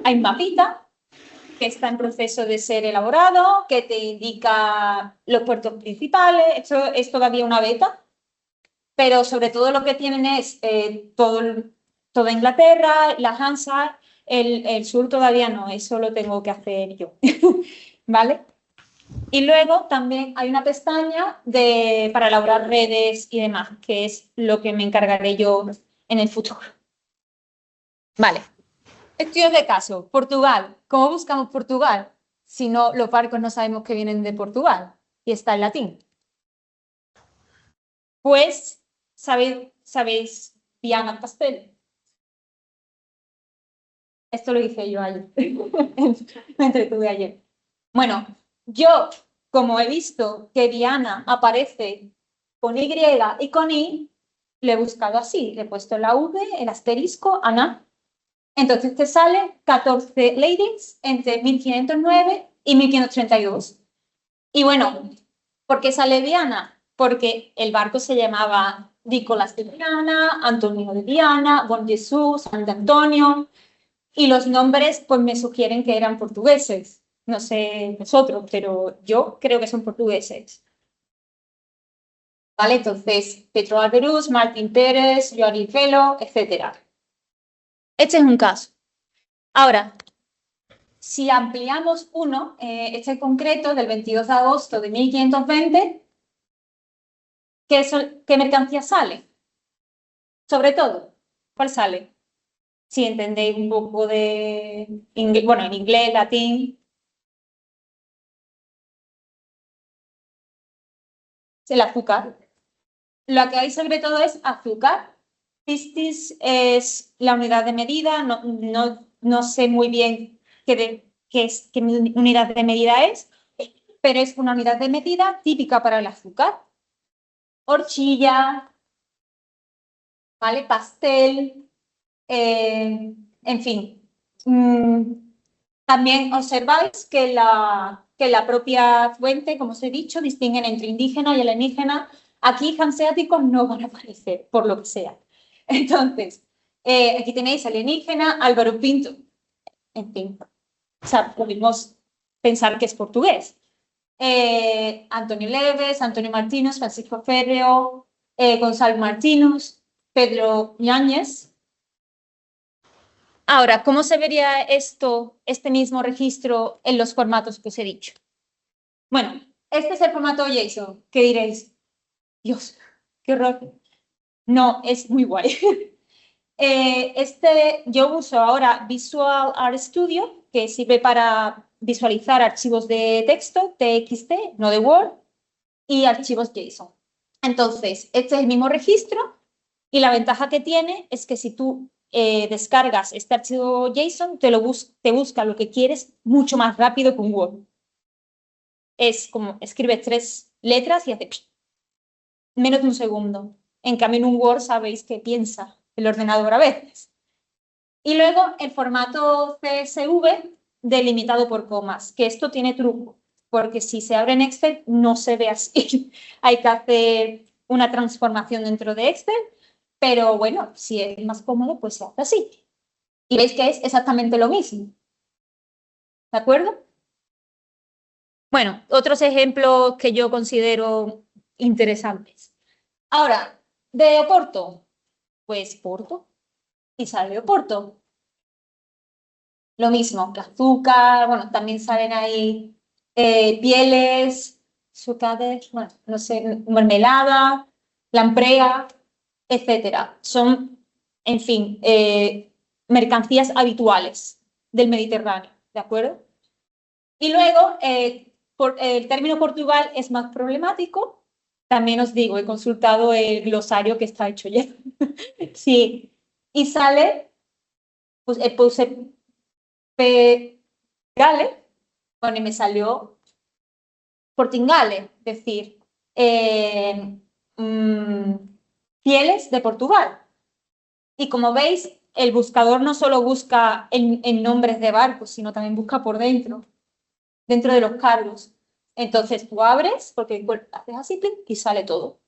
Hay un mapita que está en proceso de ser elaborado, que te indica los puertos principales. Esto es todavía una beta, pero sobre todo lo que tienen es toda Inglaterra, la Hansa, el sur todavía no, eso lo tengo que hacer yo, ¿vale? Y luego también hay una pestaña para elaborar redes y demás, que es lo que me encargaré yo en el futuro. Vale. Estudios de caso. Portugal. ¿Cómo buscamos Portugal? Si no, los barcos no sabemos que vienen de Portugal y está en latín. Pues, ¿sabéis Viana Pastel? Esto lo hice yo ayer. Me entretuve ayer. Bueno, yo, como he visto que Diana aparece con Y y con I, le he buscado así. Le he puesto la V, el asterisco, Ana. Entonces te sale 14 ladings entre 1509 y 1532. Y bueno, ¿por qué sale Diana? Porque el barco se llamaba Nicolás de Diana, Antonio de Diana, Bon Jesús, San Antonio, y los nombres pues me sugieren que eran portugueses. No sé vosotros, pero yo creo que son portugueses. ¿Vale? Entonces, Pedro Alberús, Martín Pérez, Joaquín Felo, etc. Este es un caso. Ahora, si ampliamos uno, este concreto del 22 de agosto de 1520, ¿qué mercancía sale? Sobre todo, ¿cuál sale? Si entendéis un poco de inglés, bueno, en inglés, latín, el azúcar. Lo que hay sobre todo es azúcar. Pistis es la unidad de medida, no sé muy bien qué unidad de medida es, pero es una unidad de medida típica para el azúcar. Horchilla, ¿vale? Pastel, en fin. También observáis que la propia fuente, como os he dicho, distinguen entre indígena y alienígena. Aquí hanseáticos no van a aparecer, por lo que sea. Entonces, aquí tenéis alienígena, Álvaro Pinto, en fin. O sea, podemos pensar que es portugués. Antonio Leves, Antonio Martínez, Francisco Férreo, Gonzalo Martínez, Pedro Yáñez. Ahora, ¿cómo se vería este mismo registro en los formatos que os he dicho? Bueno, este es el formato JSON, que diréis, Dios, qué horror. No, es muy guay. Yo uso ahora Visual Art Studio, que sirve para visualizar archivos de texto, TXT, no de Word, y archivos JSON. Entonces, este es el mismo registro y la ventaja que tiene es que si tú descargas este archivo JSON, te busca lo que quieres mucho más rápido que un Word. Es como escribes 3 letras y hace menos de un segundo. En cambio, en un Word sabéis que piensa el ordenador a veces. Y luego el formato CSV delimitado por comas, que esto tiene truco, porque si se abre en Excel no se ve así. Hay que hacer una transformación dentro de Excel, pero bueno, si es más cómodo, pues se hace así. Y veis que es exactamente lo mismo. ¿De acuerdo? Bueno, otros ejemplos que yo considero interesantes. Ahora, de Oporto, pues Porto, y sale Oporto. Lo mismo, que azúcar, bueno, también salen ahí pieles, sucades, bueno, no sé, mermelada, lamprea, etcétera. Son, en fin, mercancías habituales del Mediterráneo, ¿de acuerdo? Y luego, el término Portugal es más problemático. También os digo, he consultado el glosario que está hecho ya. Sí, y sale, pues puse Gale, bueno, y me salió Portingale, es decir, mm, pieles de Portugal. Y como veis, el buscador no solo busca en nombres de barcos, sino también busca por dentro de los cargos. Entonces tú abres, porque haces así y sale todo.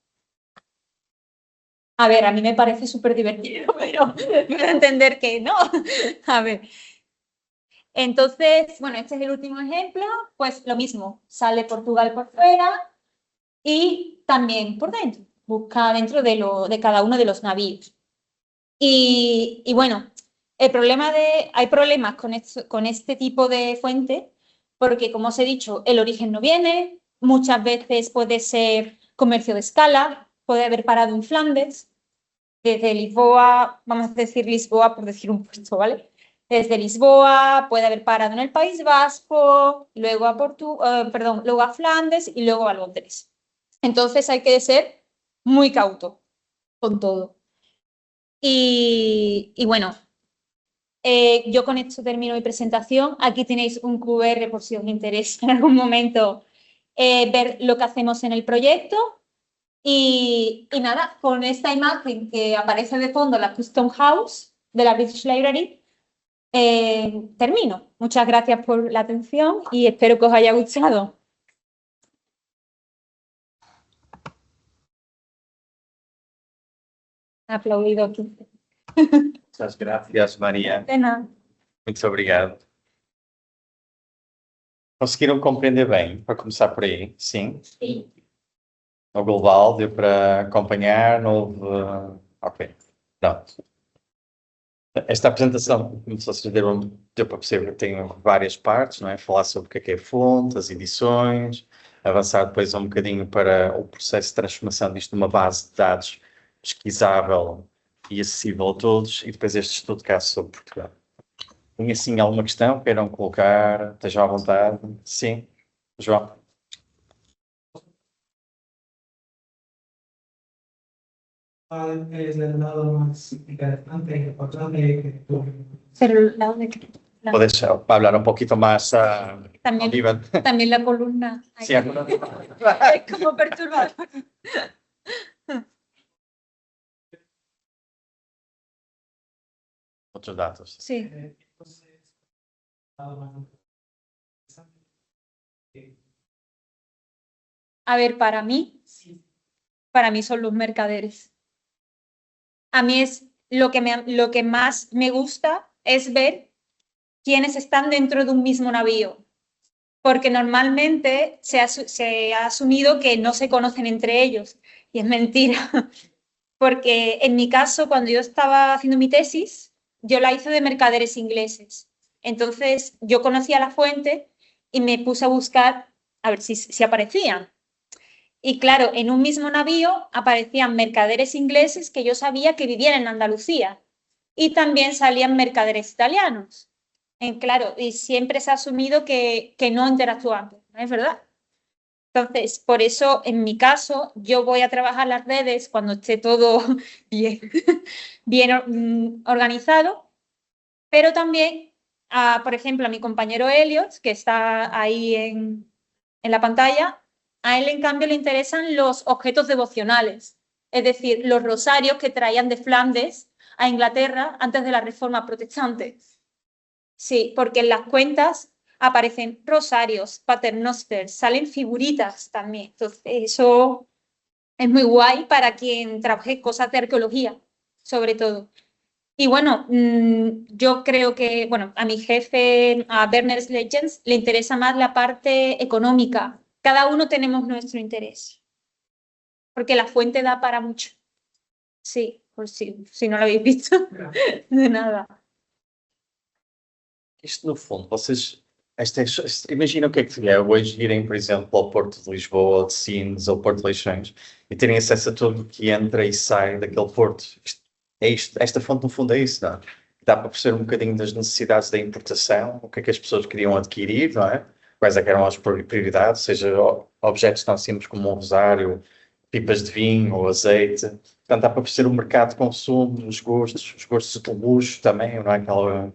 A ver, a mí me parece súper divertido, pero puedo entender que no. A ver. Entonces, bueno, este es el último ejemplo, pues lo mismo, sale Portugal por fuera y también por dentro, busca dentro de cada uno de los navíos. Y bueno, hay problemas con este tipo de fuente, porque como os he dicho, el origen no viene, muchas veces puede ser comercio de escala, puede haber parado en Flandes, desde Lisboa, vamos a decir Lisboa por decir un puesto, ¿vale? Desde Lisboa, puede haber parado en el País Vasco, luego luego a Flandes y luego a Londres. Entonces hay que ser muy cauto con todo. Y bueno, yo con esto termino mi presentación. Aquí tenéis un QR por si os interesa en algún momento ver lo que hacemos en el proyecto. Y nada, con esta imagen que aparece de fondo, la Custom House de la British Library, termino. Muchas gracias por la atención y espero que os haya gustado. Aplaudido aquí. Muchas gracias, Maria. De nada. Muito obrigado. Conseguiram compreender bem, para começar por aí? Sim. Sim. No global, deu para acompanhar, não houve... Ok, pronto. Esta apresentação, como vocês viram, deu para perceber que tem várias partes, não é? Falar sobre o que é fonte, as edições, avançar depois um bocadinho para o processo de transformação disto numa base de dados pesquisável e acessível a todos, e depois este estudo de caso sobre Portugal. Tem assim alguma questão? Queiram colocar? Estejam à vontade. Sim, João. Es el lado más interesante y importante que tú. Pero el lado de que... Podes hablar un poquito más También, Iván. también la columna. Sí, Es como perturbador. otros datos. Sí. Entonces, lado más interesante. A ver, para mí son los mercaderes. A mí es lo que más me gusta es ver quiénes están dentro de un mismo navío. Porque normalmente se ha asumido que no se conocen entre ellos. Y es mentira. Porque en mi caso, cuando yo estaba haciendo mi tesis, yo la hice de mercaderes ingleses. Entonces, yo conocía la fuente y me puse a buscar a ver si aparecían. Y claro, en un mismo navío aparecían mercaderes ingleses que yo sabía que vivían en Andalucía. Y también salían mercaderes italianos. Claro, y siempre se ha asumido que no interactúan, ¿no es verdad? Entonces, por eso, en mi caso, yo voy a trabajar las redes cuando esté todo bien, bien organizado, pero también, por ejemplo, a mi compañero Elliot, que está ahí en la pantalla, a él, en cambio, le interesan los objetos devocionales, es decir, los rosarios que traían de Flandes a Inglaterra antes de la Reforma Protestante. Sí, porque en las cuentas aparecen rosarios, paternosters, salen figuritas también. Entonces, eso es muy guay para quien trabaje cosas de arqueología, sobre todo. Y bueno, yo creo que, bueno, a mi jefe, a Berners Legends, le interesa más la parte económica. Cada uno tenemos nuestro interés, porque la fuente da para mucho. Sí, por si no lo habéis visto, de nada. Isto, no fundo, vocês. Imagina o que é hoje irem, por exemplo, ao Porto de Lisboa, ou de Sines, ou Porto de Leixões, e terem acesso a tudo que entra e sai daquele porto. Esta fonte, no fundo, é isso, não é? Dá para perceber um bocadinho das necessidades da importação, o que é que as pessoas queriam adquirir, não é? Quais é que eram as prioridades, seja objetos tão simples como um rosário, pipas de vinho ou azeite. Portanto, dá para perceber o mercado de consumo, os gostos de luxo também, não é? Aquela,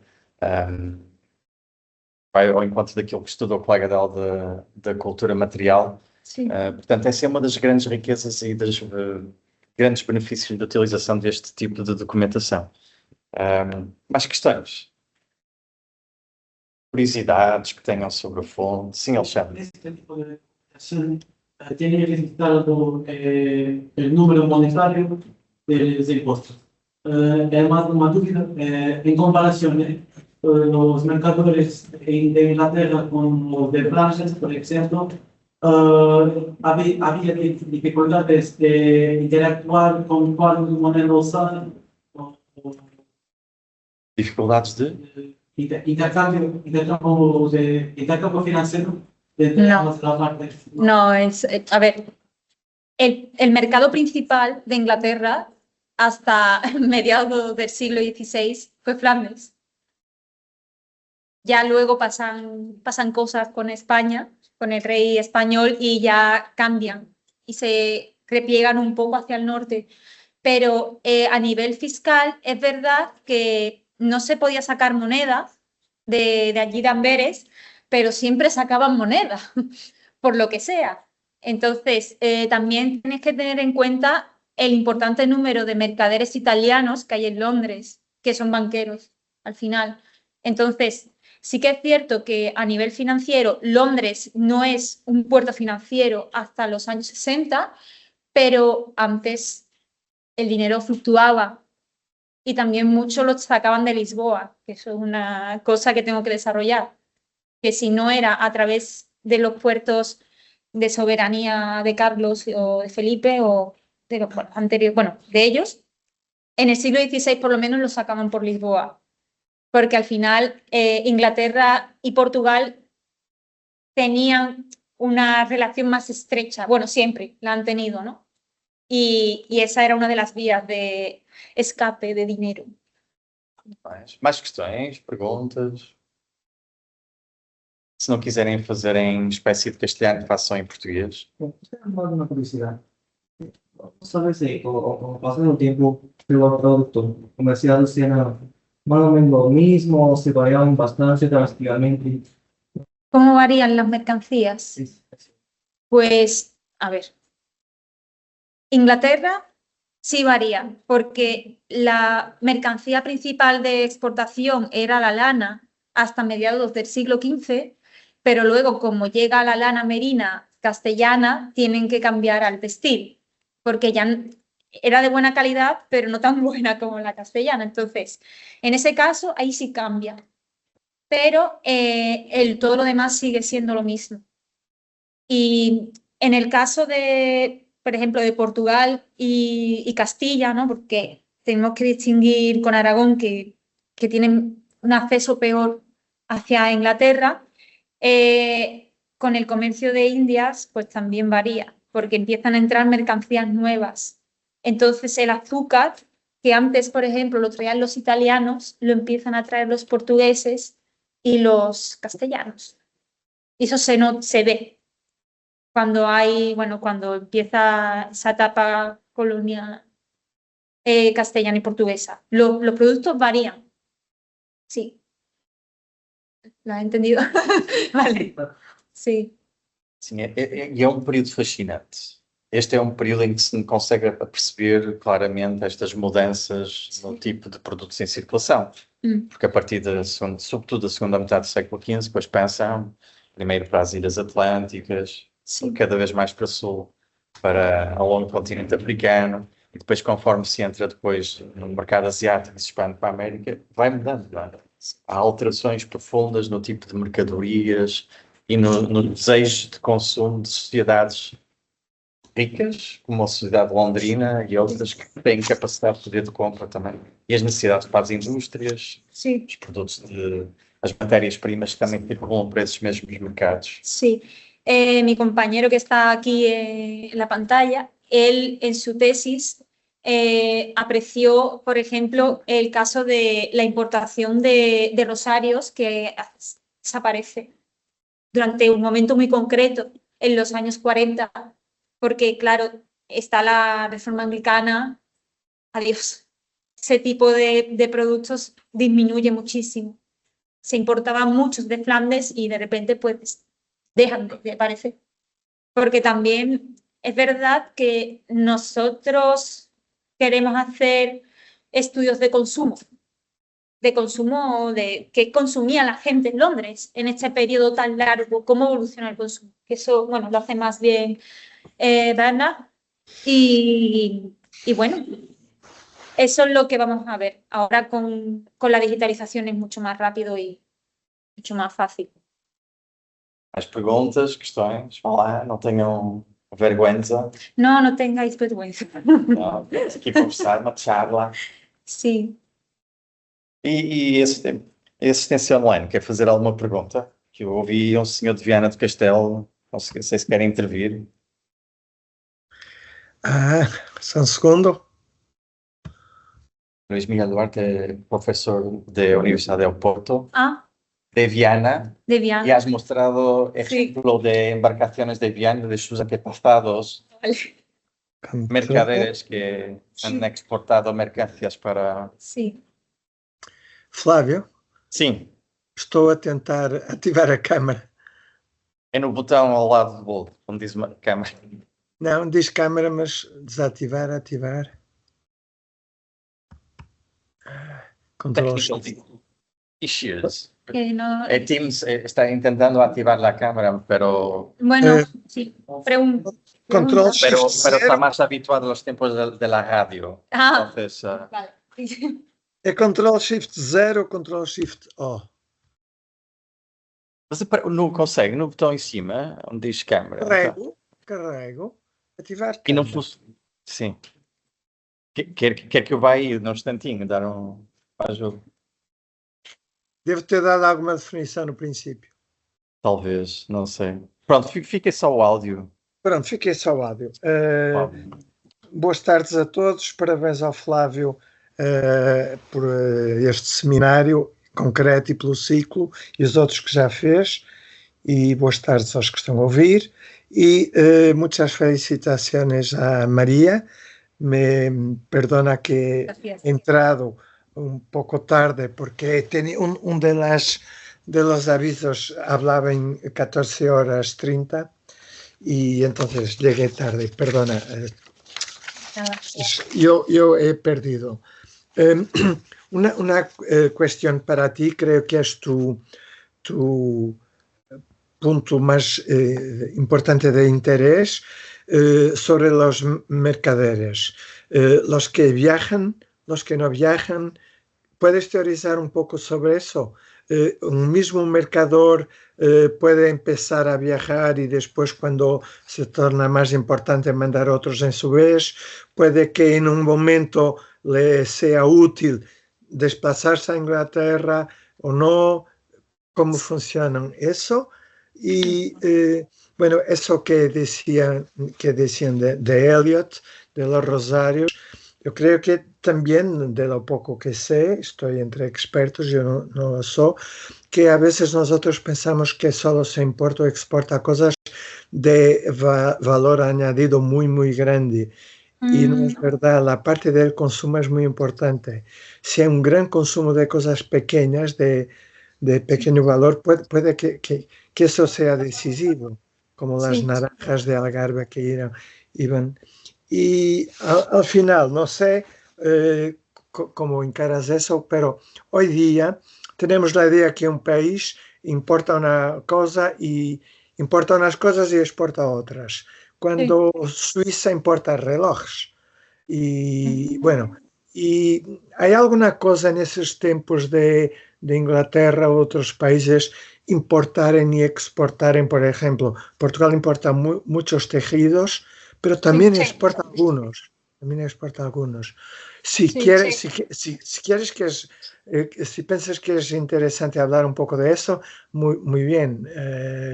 vai ao encontro daquilo que estuda o colega dela da cultura material. Sí. Portanto, essa é uma das grandes riquezas e dos grandes benefícios da utilização deste tipo de documentação. Mais questões? Curiosidades que tenham sobre a fonte? Sim, Alexandre. Este tipo de acción tiene registrado el número monetario de los impuestos. Además, una duda, en comparación, los mercaderes de Inglaterra con los de Francia, por ejemplo, había dificultades de interactuar con cuál moneda usar. Dificuldades de? Intercambio financiero de No. nuestra parte. No, a ver, el mercado principal de Inglaterra hasta mediados del siglo XVI fue Flandes. Ya luego pasan cosas con España, con el rey español, y ya cambian y se repliegan un poco hacia el norte. Pero a nivel fiscal es verdad que no se podía sacar moneda de allí de Amberes, pero siempre sacaban moneda, por lo que sea. Entonces, también tienes que tener en cuenta el importante número de mercaderes italianos que hay en Londres, que son banqueros al final. Entonces, sí que es cierto que a nivel financiero Londres no es un puerto financiero hasta los años 60, pero antes el dinero fluctuaba y también muchos lo sacaban de Lisboa, que eso es una cosa que tengo que desarrollar, que si no era a través de los puertos de soberanía de Carlos o de Felipe o de los anteriores, bueno, de ellos, en el siglo XVI por lo menos lo sacaban por Lisboa, porque al final Inglaterra y Portugal tenían una relación más estrecha, bueno, siempre la han tenido, ¿no? Y esa era una de las vías de escape de dinero. Mais questões, perguntas? Se não quiserem fazer em espécie de castelhano, façam em português. Tengo una curiosidad. ¿Sabes si con pasar el tiempo los productos comerciales sean más o menos lo mismo o se varían bastante drásticamente? ¿Cómo varían las mercancías? Pues, a ver, Inglaterra sí varía, porque la mercancía principal de exportación era la lana hasta mediados del siglo XV, pero luego, como llega la lana merina castellana, tienen que cambiar al textil, porque ya era de buena calidad, pero no tan buena como la castellana. Entonces, en ese caso, ahí sí cambia, pero todo lo demás sigue siendo lo mismo. Y en el caso de por ejemplo, de Portugal y Castilla, ¿no? Porque tenemos que distinguir con Aragón que tienen un acceso peor hacia Inglaterra. Con el comercio de Indias, pues también varía, porque empiezan a entrar mercancías nuevas. Entonces, el azúcar, que antes, por ejemplo, lo traían los italianos, lo empiezan a traer los portugueses y los castellanos. Y eso se ve cuando empieza esa etapa colonial castellana y portuguesa. Los productos varían. Sí. ¿Lo has entendido? Vale. Sim. Sim, e é um período fascinante. Este é um período em que se consegue perceber claramente estas mudanças no tipo de produtos em circulação. Porque a partir sobretudo da segunda metade do século XV, depois pensam primeiro para as Ilhas Atlânticas, cada vez mais para sul, ao longo do continente africano, e depois conforme se entra depois no mercado asiático e se expande para a América, vai mudando, não é? Há alterações profundas no tipo de mercadorias e no desejo de consumo de sociedades ricas, como a sociedade londrina e outras que têm capacidade de poder de compra também. E as necessidades para as indústrias, os produtos as matérias-primas que también circulan por esos mismos mercados. Sí. Mi compañero que está aquí en la pantalla, él en su tesis apreció, por ejemplo, el caso de la importación de rosarios que desaparece durante un momento muy concreto, en los años 40, porque, claro, está la reforma anglicana, adiós. Ese tipo de productos disminuye muchísimo. Se importaban muchos de Flandes y de repente pues dejan de aparecer. Porque también es verdad que nosotros queremos hacer estudios de consumo de qué consumía la gente en Londres en este periodo tan largo, cómo evoluciona el consumo. Que eso, bueno, lo hace más bien Bernard. Y bueno, eso es lo que vamos a ver. Ahora con la digitalización es mucho más rápido y mucho más fácil. Mais perguntas, questões? Vão lá, não tenham vergonha. No tengáis vergüenza. Não, vamos aqui conversar, uma charla. Sim. E assistência online, quer fazer alguma pergunta? Que eu ouvi um senhor de Viana do Castelo, não sei se querem intervir. Só um segundo. Luís Miguel Duarte é professor da Universidade del Porto, de Viana, y has mostrado ejemplo de embarcaciones de Viana, de sus antepasados, mercaderes que han exportado mercancías para... Sí. Flávio? Sim. Estou a tentar ativar a câmera. É no botão ao lado do bolo, onde diz câmera. Não, diz câmera, mas desativar, ativar. Control issues. No... Teams está intentando activar la cámara, pero... Bueno, sí, pregunto. Control pero Shift está más habituado a los tiempos de la radio. Entonces, vale. É Control Shift 0 ou Control Shift O? Você não consegue, no botão em cima, onde diz câmera. Carrego, ativar câmera. E não funciona. Sim. Quer que eu vá aí num instantinho, dar ajuda? Devo ter dado alguma definição no princípio. Talvez, não sei. Pronto, fica só o áudio. Pronto, fiquei só o áudio. Boas tardes a todos, parabéns ao Flávio por este seminário concreto e pelo ciclo e os outros que já fez, e boas tardes aos que estão a ouvir, e muchas felicitaciones a María. Me perdona que he entrado un poco tarde porque de los avisos hablaba en 14:30 y entonces llegué tarde, perdona. Yo he perdido. Una cuestión para ti, creo que es tu punto más importante de interés sobre los mercaderes, los que viajan, los que no viajan. ¿Puedes teorizar un poco sobre eso? un mismo mercador puede empezar a viajar y después cuando se torna más importante mandar otros en su vez. Puede que en un momento le sea útil desplazarse a Inglaterra o no. ¿Cómo funcionan eso? Y bueno, eso que decían de Eliot, de los rosarios, yo creo que también de lo poco que sé, estoy entre expertos, yo no lo sé, que a veces nosotros pensamos que solo se importa o exporta cosas de valor añadido muy, muy grande. Y no es verdad, la parte del consumo es muy importante. Si hay un gran consumo de cosas pequeñas, de pequeño valor, puede que eso sea decisivo, como las Sí. naranjas de Algarve que iban. Y al final, no sé cómo encaras eso, pero hoy día tenemos la idea que un país importa una cosa y importa unas cosas y exporta otras. Cuando Suiza importa relojes. Y bueno, ¿y hay alguna cosa en esos tiempos de Inglaterra u otros países importaren y exportaren? Por ejemplo, Portugal importa muchos tejidos, pero también exporta algunos. También exporta algunos. Si quieres, si quieres si piensas que es interesante hablar un poco de eso, muy bien.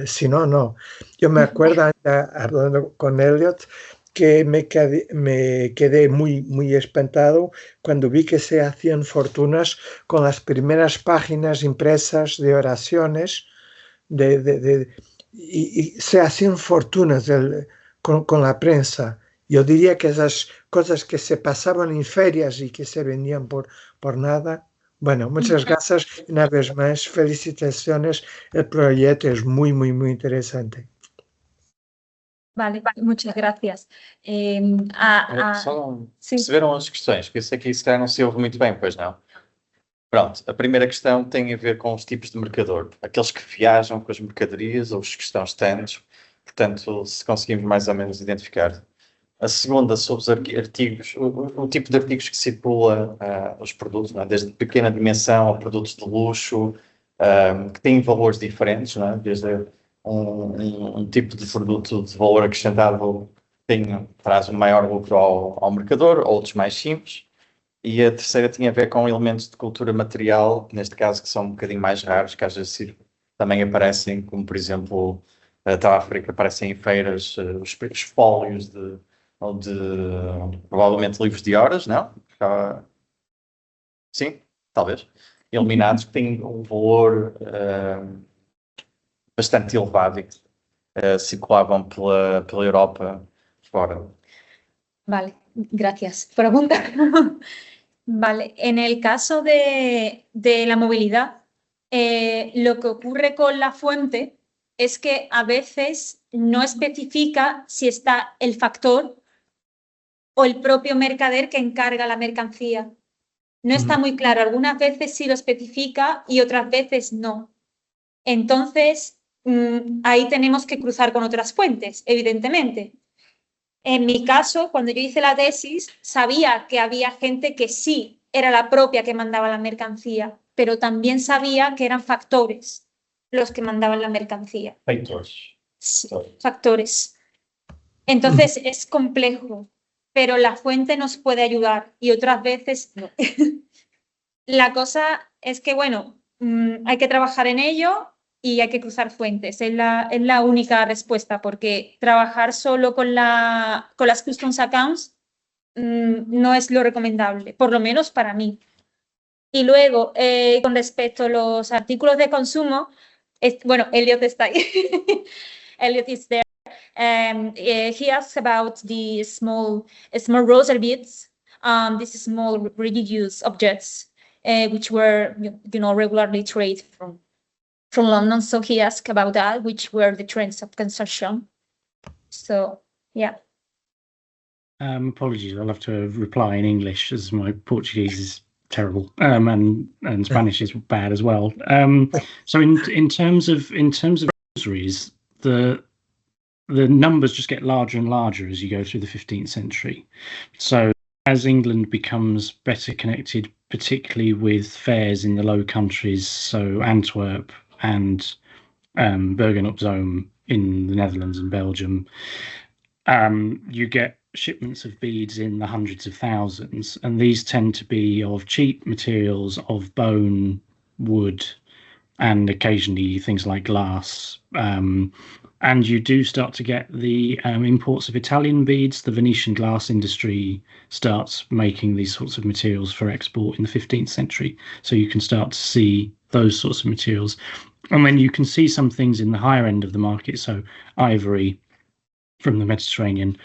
Si no, no. Yo me acuerdo, hablando con Elliot, que me quedé muy espantado cuando vi que se hacían fortunas con las primeras páginas impresas de oraciones y se hacían fortunas con la prensa. Yo diría que esas cosas que se pasaban en ferias y que se vendían por nada. Bueno, muchas gracias. Una vez más, felicitaciones. El proyecto es muy interesante. Vale, muchas gracias. Só Sim. perceberam as questões, que eu sei que isso calhar não se ouve muito bem, pois não? Pronto, a primeira questão tem a ver com os tipos de mercador. Aqueles que viajam com as mercadorias ou os que estão estantes. Portanto, se conseguimos mais ou menos identificar. A segunda, sobre os artigos, o tipo de artigos que circula os produtos, não é? Desde pequena dimensão a produtos de luxo, que têm valores diferentes, não é? Desde um tipo de produto de valor acrescentado traz um maior lucro ao mercador, outros mais simples. E a terceira tinha a ver com elementos de cultura material, neste caso que são um bocadinho mais raros, que às vezes também aparecem, como por exemplo, da África, aparecem em feiras os fólios de provavelmente livros de horas, não? Sim, talvez. Iluminados que têm um valor bastante elevado e que circulavam pela Europa fora. Vale, gracias. Pregunta. Vale, en el caso de la movilidad, lo que ocurre con la fuente es que a veces no especifica si está el factor o el propio mercader que encarga la mercancía. No está muy claro. Algunas veces sí lo especifica y otras veces no. Entonces, ahí tenemos que cruzar con otras fuentes, evidentemente. En mi caso, cuando yo hice la tesis, sabía que había gente que sí era la propia que mandaba la mercancía, pero también sabía que eran factores los que mandaban la mercancía. Factores. Sí, factores. Entonces es complejo, pero la fuente nos puede ayudar y otras veces no. La cosa es que, bueno, hay que trabajar en ello y hay que cruzar fuentes. Es la única respuesta, porque trabajar solo con las Customs Accounts no es lo recomendable, por lo menos para mí. Y luego, con respecto a los artículos de consumo, bueno, Elliot está ahí. Elliot is there. He asks about the small rosary beads, these small religious objects, which were, regularly traded from London. So he asked about that, which were the trends of consumption. So, yeah. Apologies, I'll have to reply in English as my Portuguese is terrible, and Spanish is bad as well. So in terms of rosaries, the numbers just get larger and larger as you go through the 15th century. So as England becomes better connected particularly with fairs in the Low Countries, so Antwerp and Bergen op Zoom in the Netherlands and Belgium, you get shipments of beads in the hundreds of thousands, and these tend to be of cheap materials, of bone, wood, and occasionally things like glass. And you do start to get the imports of Italian beads. The Venetian glass industry starts making these sorts of materials for export in the 15th century. So you can start to see those sorts of materials. And then you can see some things in the higher end of the market. So ivory from the Mediterranean,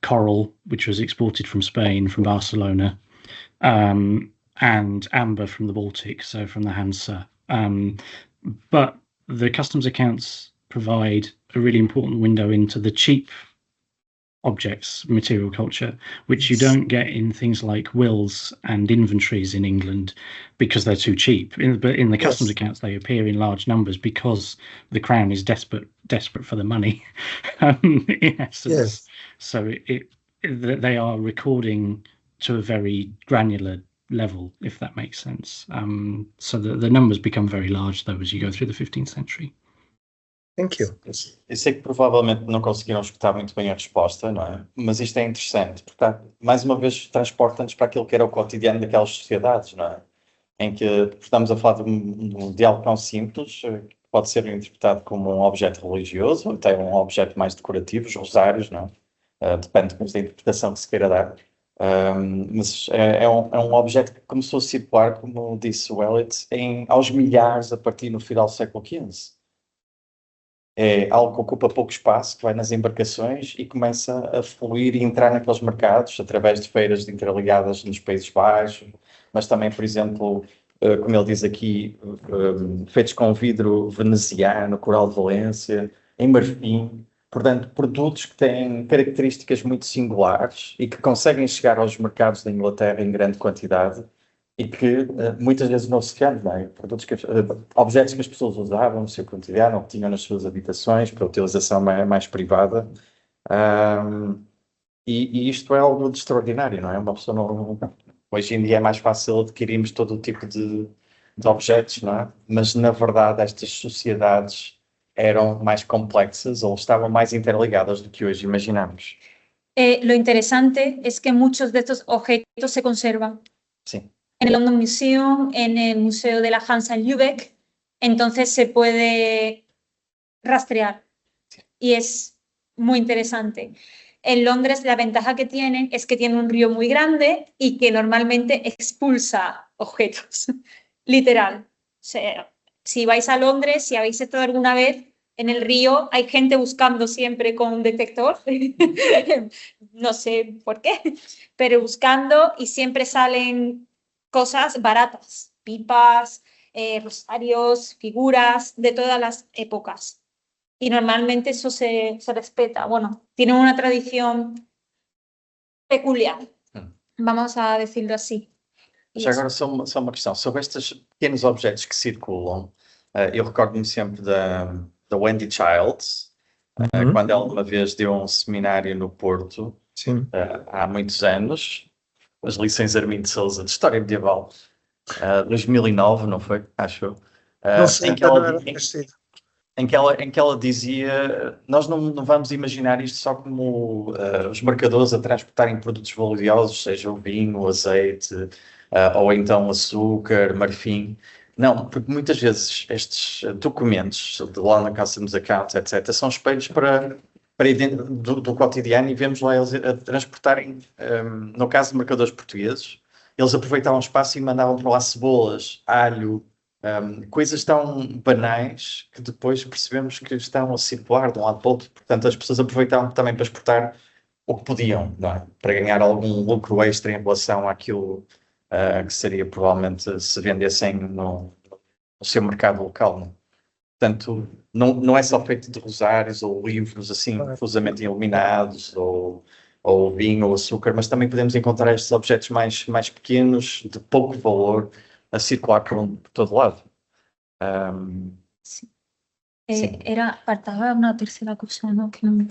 coral, which was exported from Spain, from Barcelona, and amber from the Baltic, so from the Hansa. But the customs accounts provide a really important window into the cheap objects, material culture, which you don't get in things like wills and inventories in England because they're too cheap. But in the customs accounts, they appear in large numbers because the Crown is desperate for the money. In essence, so they are recording to a very granular level, if that makes sense. So the numbers become very large, though, as you go through the 15th century. Thank you. Eu sei que provavelmente não conseguiram escutar muito bem a resposta, não é? Mas isto é interessante, porque mais uma vez transporta-nos para aquilo que era o cotidiano daquelas sociedades, não é? Em que estamos a falar de algo tão simples, que pode ser interpretado como um objeto religioso, ou até um objeto mais decorativo, os rosários, não é? Depende da interpretação que se queira dar. Mas é um objeto que começou a circular, como disse o Elliot, aos milhares a partir no final do século XV. É algo que ocupa pouco espaço, que vai nas embarcações e começa a fluir e entrar naqueles mercados através de feiras interligadas nos Países Baixos, mas também, por exemplo, como ele diz aqui, feitos com vidro veneziano, coral de Valência, em marfim. Portanto, produtos que têm características muito singulares e que conseguem chegar aos mercados da Inglaterra em grande quantidade e que muitas vezes no oceano, não é? Objetos que as pessoas usavam no seu cotidiano ou que tinham nas suas habitações para utilização mais privada. E isto é algo de extraordinário, não é? Uma pessoa hoje em dia é mais fácil adquirirmos todo o tipo de objetos, não é? Mas na verdade estas sociedades eram mais complexas ou estavam mais interligadas do que hoje imaginamos. Lo interesante es que muchos de estos objetos se conservan. Sí. En el London Museum, en el Museo de la Hansa en Lübeck, entonces se puede rastrear y es muy interesante. En Londres la ventaja que tienen es que tiene un río muy grande y que normalmente expulsa objetos, literal. O sea, si vais a Londres, si habéis estado alguna vez en el río, hay gente buscando siempre con un detector, no sé por qué, pero buscando y siempre salen cosas baratas, pipas, rosarios, figuras de todas las épocas. Y normalmente eso se respeta. Bueno, tienen una tradición peculiar, vamos a decirlo así. Já agora só uma questão. Sobre estes pequenos objetos que circulam, eu recordo-me sempre da Wendy Childs, quando ela uma vez deu um seminário no Porto, há muitos anos, as lições Armindo de Sousa de História Medieval, 2009, não foi? Acho eu. Não sei, em que ela dizia, nós não vamos imaginar isto só como os marcadores a transportarem produtos valiosos, seja o vinho, o azeite, ou então açúcar, marfim. Não, porque muitas vezes estes documentos de London Customs Accounts, etc., são espelhos do cotidiano e vemos lá eles a transportarem, no caso de marcadores portugueses, eles aproveitavam o espaço e mandavam para lá cebolas, alho, coisas tão banais que depois percebemos que estão a circular de um lado para o outro. Portanto, as pessoas aproveitavam também para exportar o que podiam, não é? Para ganhar algum lucro extra em relação àquilo que seria provavelmente se vendessem no seu mercado local, não é? Portanto, não é só feito de rosários ou livros assim, profusamente iluminados, ou vinho ou açúcar, mas também podemos encontrar estes objetos mais pequenos, de pouco valor, a circular por todo lado. Sí. Faltaba una tercera cosa, ¿no? Que no...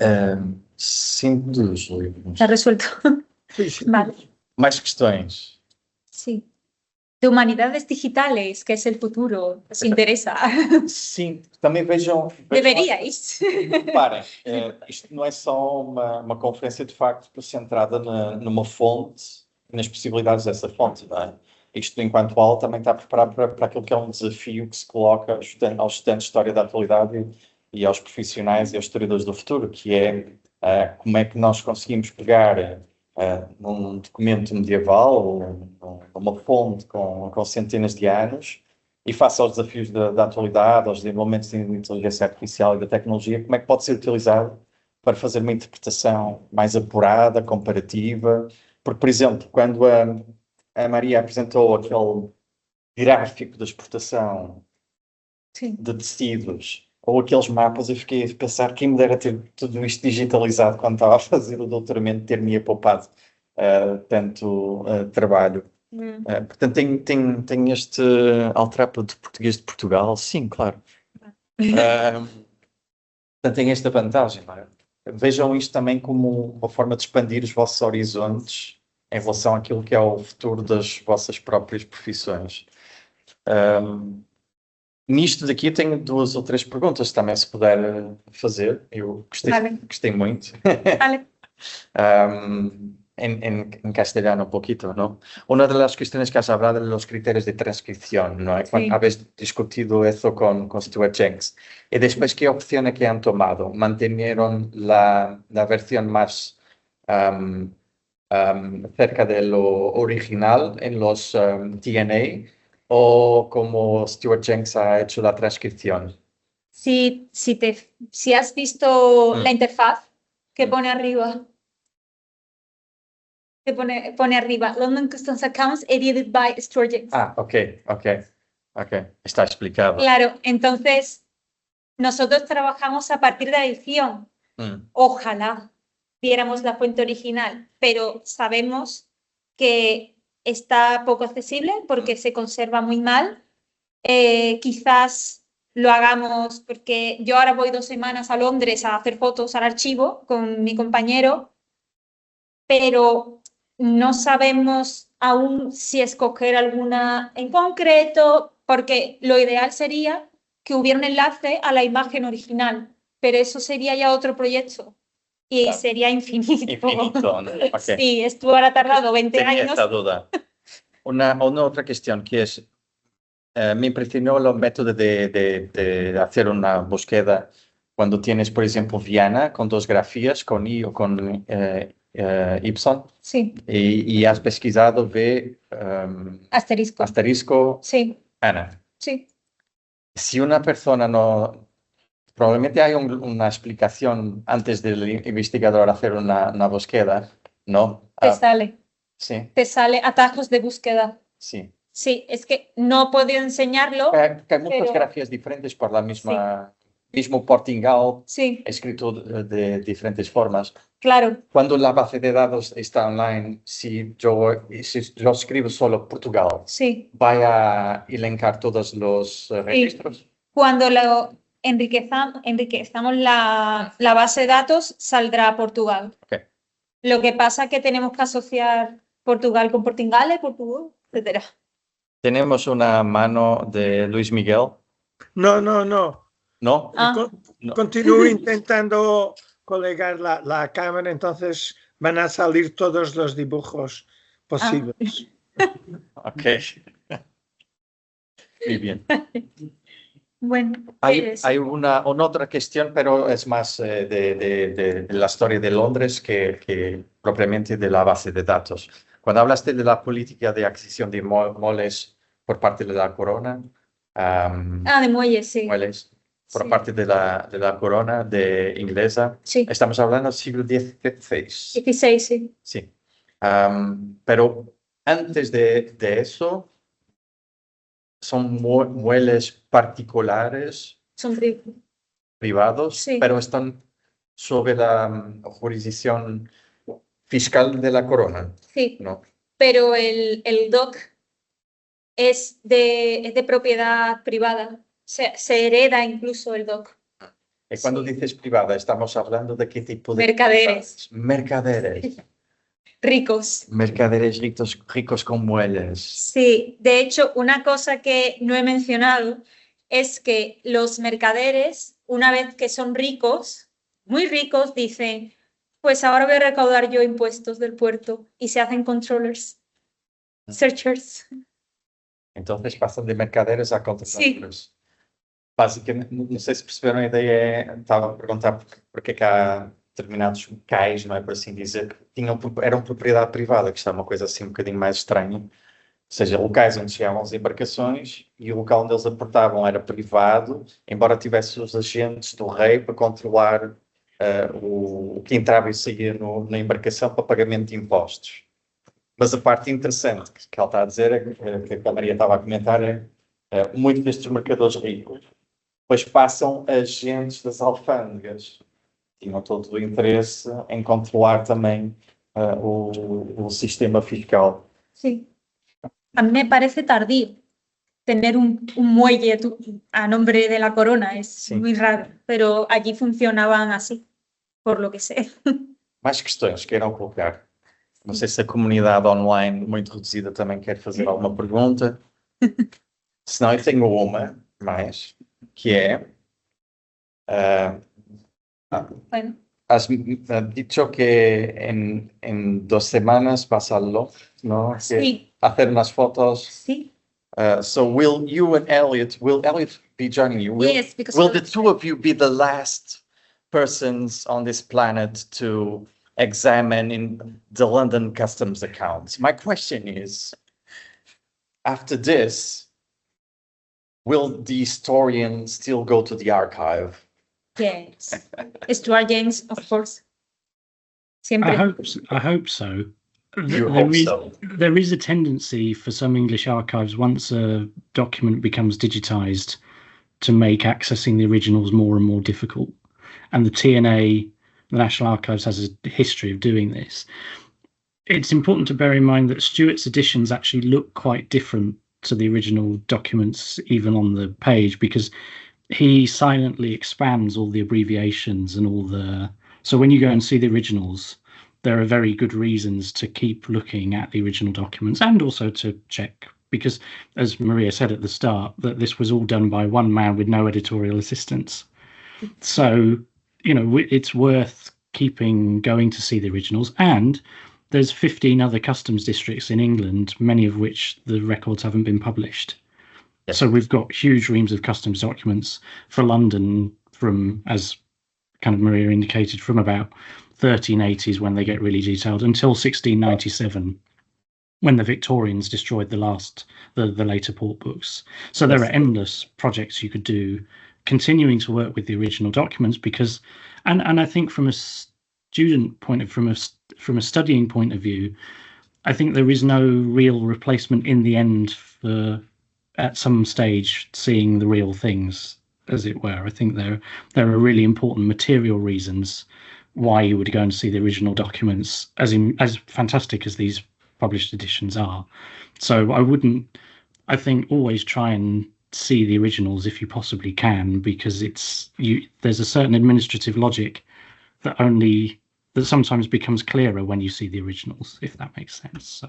Sim, dos livros. Está resuelto. Sí. Vale. Mais questões? Sí. de humanidades digitales, que es el futuro, os interesa. Sim, também vejam. Deberíais. Reparem, isto não é só uma conferência de facto centrada numa fonte e nas possibilidades dessa fonte, não é? Isto, enquanto aula, também está preparado para aquilo que é um desafio que se coloca aos estudantes de História da Atualidade e aos profissionais e aos historiadores do futuro, que é como é que nós conseguimos pegar num documento medieval ou numa fonte com centenas de anos e face aos desafios da atualidade, aos desenvolvimentos de inteligência artificial e da tecnologia, como é que pode ser utilizado para fazer uma interpretação mais apurada, comparativa. Porque, por exemplo, quando a Maria apresentou aquele gráfico da exportação Sim. de tecidos ou aqueles mapas, eu fiquei a pensar quem me dera ter tudo isto digitalizado quando estava a fazer o doutoramento, ter-me poupado tanto trabalho. Portanto, tem este altrapa de português de Portugal, sim, claro. Portanto, tem esta vantagem, não é? Vejam isto também como uma forma de expandir os vossos horizontes em relação àquilo que é o futuro das vossas próprias profissões. Nisto daqui tenho 2 ou 3 perguntas também, se puder fazer. Eu gostei muito. Vale. En castellano un poquito, ¿no? Una de las cuestiones que has hablado de los criterios de transcripción, ¿no? Sí. Habéis discutido eso con Stuart Jenks. Y después, ¿qué opciones que han tomado? ¿Mantenieron la versión más cerca de lo original en los TNA o como Stuart Jenks ha hecho la transcripción? Si has visto la interfaz que Mm. pone arriba, que pone arriba, London Customs Accounts edited by Stuart Jenks. Ok. Está explicado. Claro, entonces nosotros trabajamos a partir de la edición. Ojalá viéramos la fuente original, pero sabemos que está poco accesible porque se conserva muy mal. Quizás lo hagamos porque yo ahora voy 2 semanas a Londres a hacer fotos al archivo con mi compañero, pero no sabemos aún si escoger alguna en concreto, porque lo ideal sería que hubiera un enlace a la imagen original, pero eso sería ya otro proyecto y Claro. sería infinito. Infinito, ¿no? Ok. Sí, esto ahora tardado 20 Tenía años. esta duda. Una otra cuestión que es, me impresionó el método de hacer una búsqueda cuando tienes, por ejemplo, Viana con 2 grafías, con I o con Ipson, Sí, y has pesquisado asterisco. asterisco Sí, Ana. sí. Si una persona no... Probablemente hay una explicación antes del investigador hacer una búsqueda, ¿no? Te sale atajos de búsqueda. Sí. Sí, es que no he podido enseñarlo. Que hay muchas pero- grafías diferentes por la mismo Portingal, Sí, escrito de diferentes formas. claro. Cuando la base de datos está online, si yo escribo solo Portugal, Sí. ¿va a elencar todos los registros? Cuando lo enriquezamos la base de datos, saldrá Portugal. Ok. Lo que pasa es que tenemos que asociar Portugal con Portingale, Portugal, etcétera. Tenemos una mano de Luis Miguel, No. ¿no? Ah. No. Continúo intentando colegar la cámara, entonces van a salir todos los dibujos posibles. Ok. Muy bien. Bueno, Hay una otra cuestión, pero es más de la historia de Londres que propiamente de la base de datos. Cuando hablaste de la política de adquisición de moles por parte de la corona, de muelles, sí. mueles por Sí. parte de la corona de inglesa, Sí. estamos hablando del siglo XVI. 16, sí. Sí. Pero antes de eso, son mueles particulares, Son privados, Sí. pero están sobre la jurisdicción fiscal de la corona, Sí, ¿no? pero el DOC es de propiedad privada. Se hereda incluso el DOC. Y cuando Sí. dices privada, estamos hablando de qué tipo de... Mercaderes. Mercaderes. ricos. Mercaderes ricos con muelas. Sí, de hecho, una cosa que no he mencionado es que los mercaderes, una vez que son ricos, muy ricos, dicen, pues ahora voy a recaudar yo impuestos del puerto y se hacen controllers, searchers. Entonces pasan de mercaderes a controladores. Sí. Basicamente, não sei se perceberam a ideia, estava a perguntar porque é que há determinados locais, não é por assim dizer, que eram propriedade privada, que isto é uma coisa assim um bocadinho mais estranha. Ou seja, locais onde chegavam as embarcações e o local onde eles aportavam era privado, embora tivesse os agentes do rei para controlar o que entrava e saía na embarcação para pagamento de impostos. Mas a parte interessante que ela está a dizer, que a Maria estava a comentar, muitos destes mercadores ricos depois passam agentes das alfândegas. Tinham todo o interesse em controlar também o sistema fiscal. Sí. A mí me parece tardío tener un muelle a nombre de la corona, es Sí. muy raro, pero allí funcionaban así, por lo que sé. Mais questões queiram colocar? Não sei se a comunidade online muito reduzida também quer fazer alguma pergunta. Se não, eu tenho uma mais, que é... Bueno, has dicho que en 2 semanas vas al loft, ¿no? Que sí, hacer unas fotos. sí. So will you and Elliot be joining you? Yes, because will the two of you be the last persons on this planet to examine in the London Customs accounts? My question is, after this, will the historian still go to the archive? Yes. Stuart James, of course. Siempre. I hope so. You hope so. There is a tendency for some English archives, once a document becomes digitized, to make accessing the originals more and more difficult. And the TNA, the National Archives, has a history of doing this. It's important to bear in mind that Stuart's editions actually look quite different to the original documents, even on the page, because he silently expands all the abbreviations and all the... So when you go and see the originals, there are very good reasons to keep looking at the original documents and also to check, because as Maria said at the start, that this was all done by one man with no editorial assistance. So, you know, it's worth going to see the originals. And there's 15 other customs districts in England, many of which the records haven't been published. Yes. So we've got huge reams of customs documents for London from, as kind of Maria indicated, from about 1380s when they get really detailed until 1697 when the Victorians destroyed the later port books. So there are endless projects you could do continuing to work with the original documents, because and I think from a student point of from a studying point of view, I think there is no real replacement in the end for at some stage seeing the real things, as it were. I think there are really important material reasons why you would go and see the original documents, as fantastic as these published editions are. So I think always try and see the originals if you possibly can, because there's a certain administrative logic that sometimes becomes clearer when you see the originals, if that makes sense. So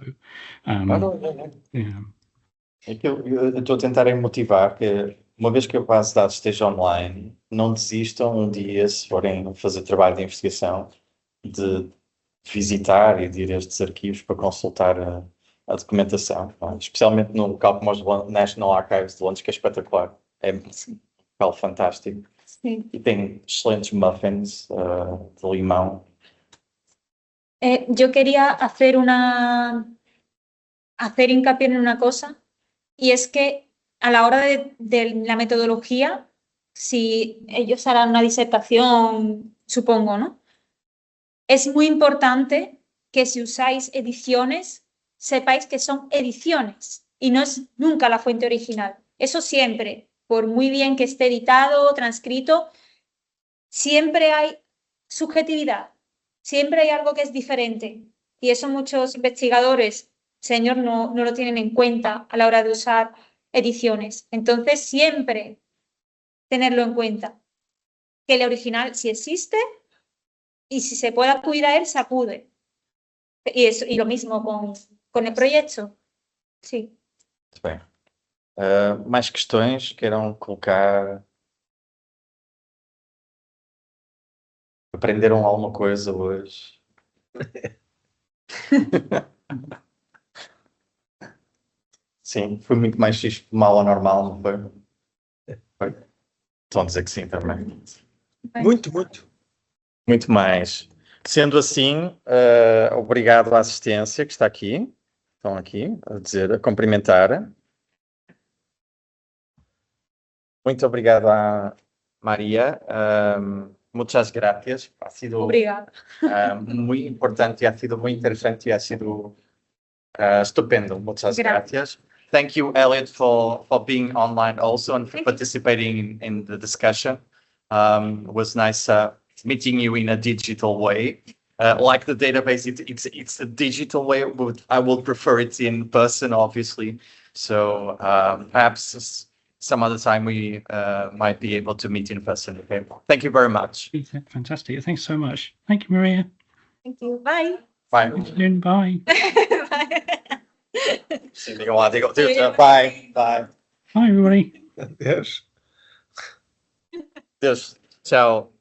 yeah. É que eu estou a tentar motivar que, uma vez que a base de dados esteja online, não desistam um dia, se forem fazer trabalho de investigação, de visitar e de ir a estes arquivos para consultar a documentação, especialmente num local como os National Archives de Londres, que é espetacular. É um local fantástico. Sí. E tem excelentes muffins de limão. Yo quería hacer hincapié en una cosa, y es que a la hora de la metodología, si ellos harán una disertación, supongo, ¿no? Es muy importante que si usáis ediciones, sepáis que son ediciones y no es nunca la fuente original. Eso siempre, por muy bien que esté editado o transcrito, siempre hay subjetividad, siempre hay algo que es diferente. Y eso muchos investigadores, señor, no lo tienen en cuenta a la hora de usar ediciones. Entonces, siempre tenerlo en cuenta. Que el original sí existe y si se puede acudir a él, se acude. Y lo mismo con el proyecto. Sí. Muito bem. Mais questões queiram colocar? Aprenderam alguma coisa hoje? Sim, foi muito mais X mal ao normal, não foi? Foi. Estão a dizer que sim também. Muito, muito. Muito mais. Sendo assim, obrigado à assistência que está aqui. Estão aqui a dizer, a cumprimentar. Muito obrigado à Maria. Muchas gracias. Ha sido Obrigada. muy importante y ha sido muy interesante y ha sido estupendo. Muchas gracias. Thank you, Elliot, for being online also and for participating in the discussion. It was nice meeting you in a digital way. Like the database, it's a digital way. I will prefer it in person, obviously. So perhaps some other time we might be able to meet in person. Okay. Thank you very much. Fantastic. Thanks so much. Thank you, Maria. Thank you. Bye. Bye. Bye. Sim, digam lá, digam. Bye. Bye. Bye, everybody. Adeus. Deus. Tchau.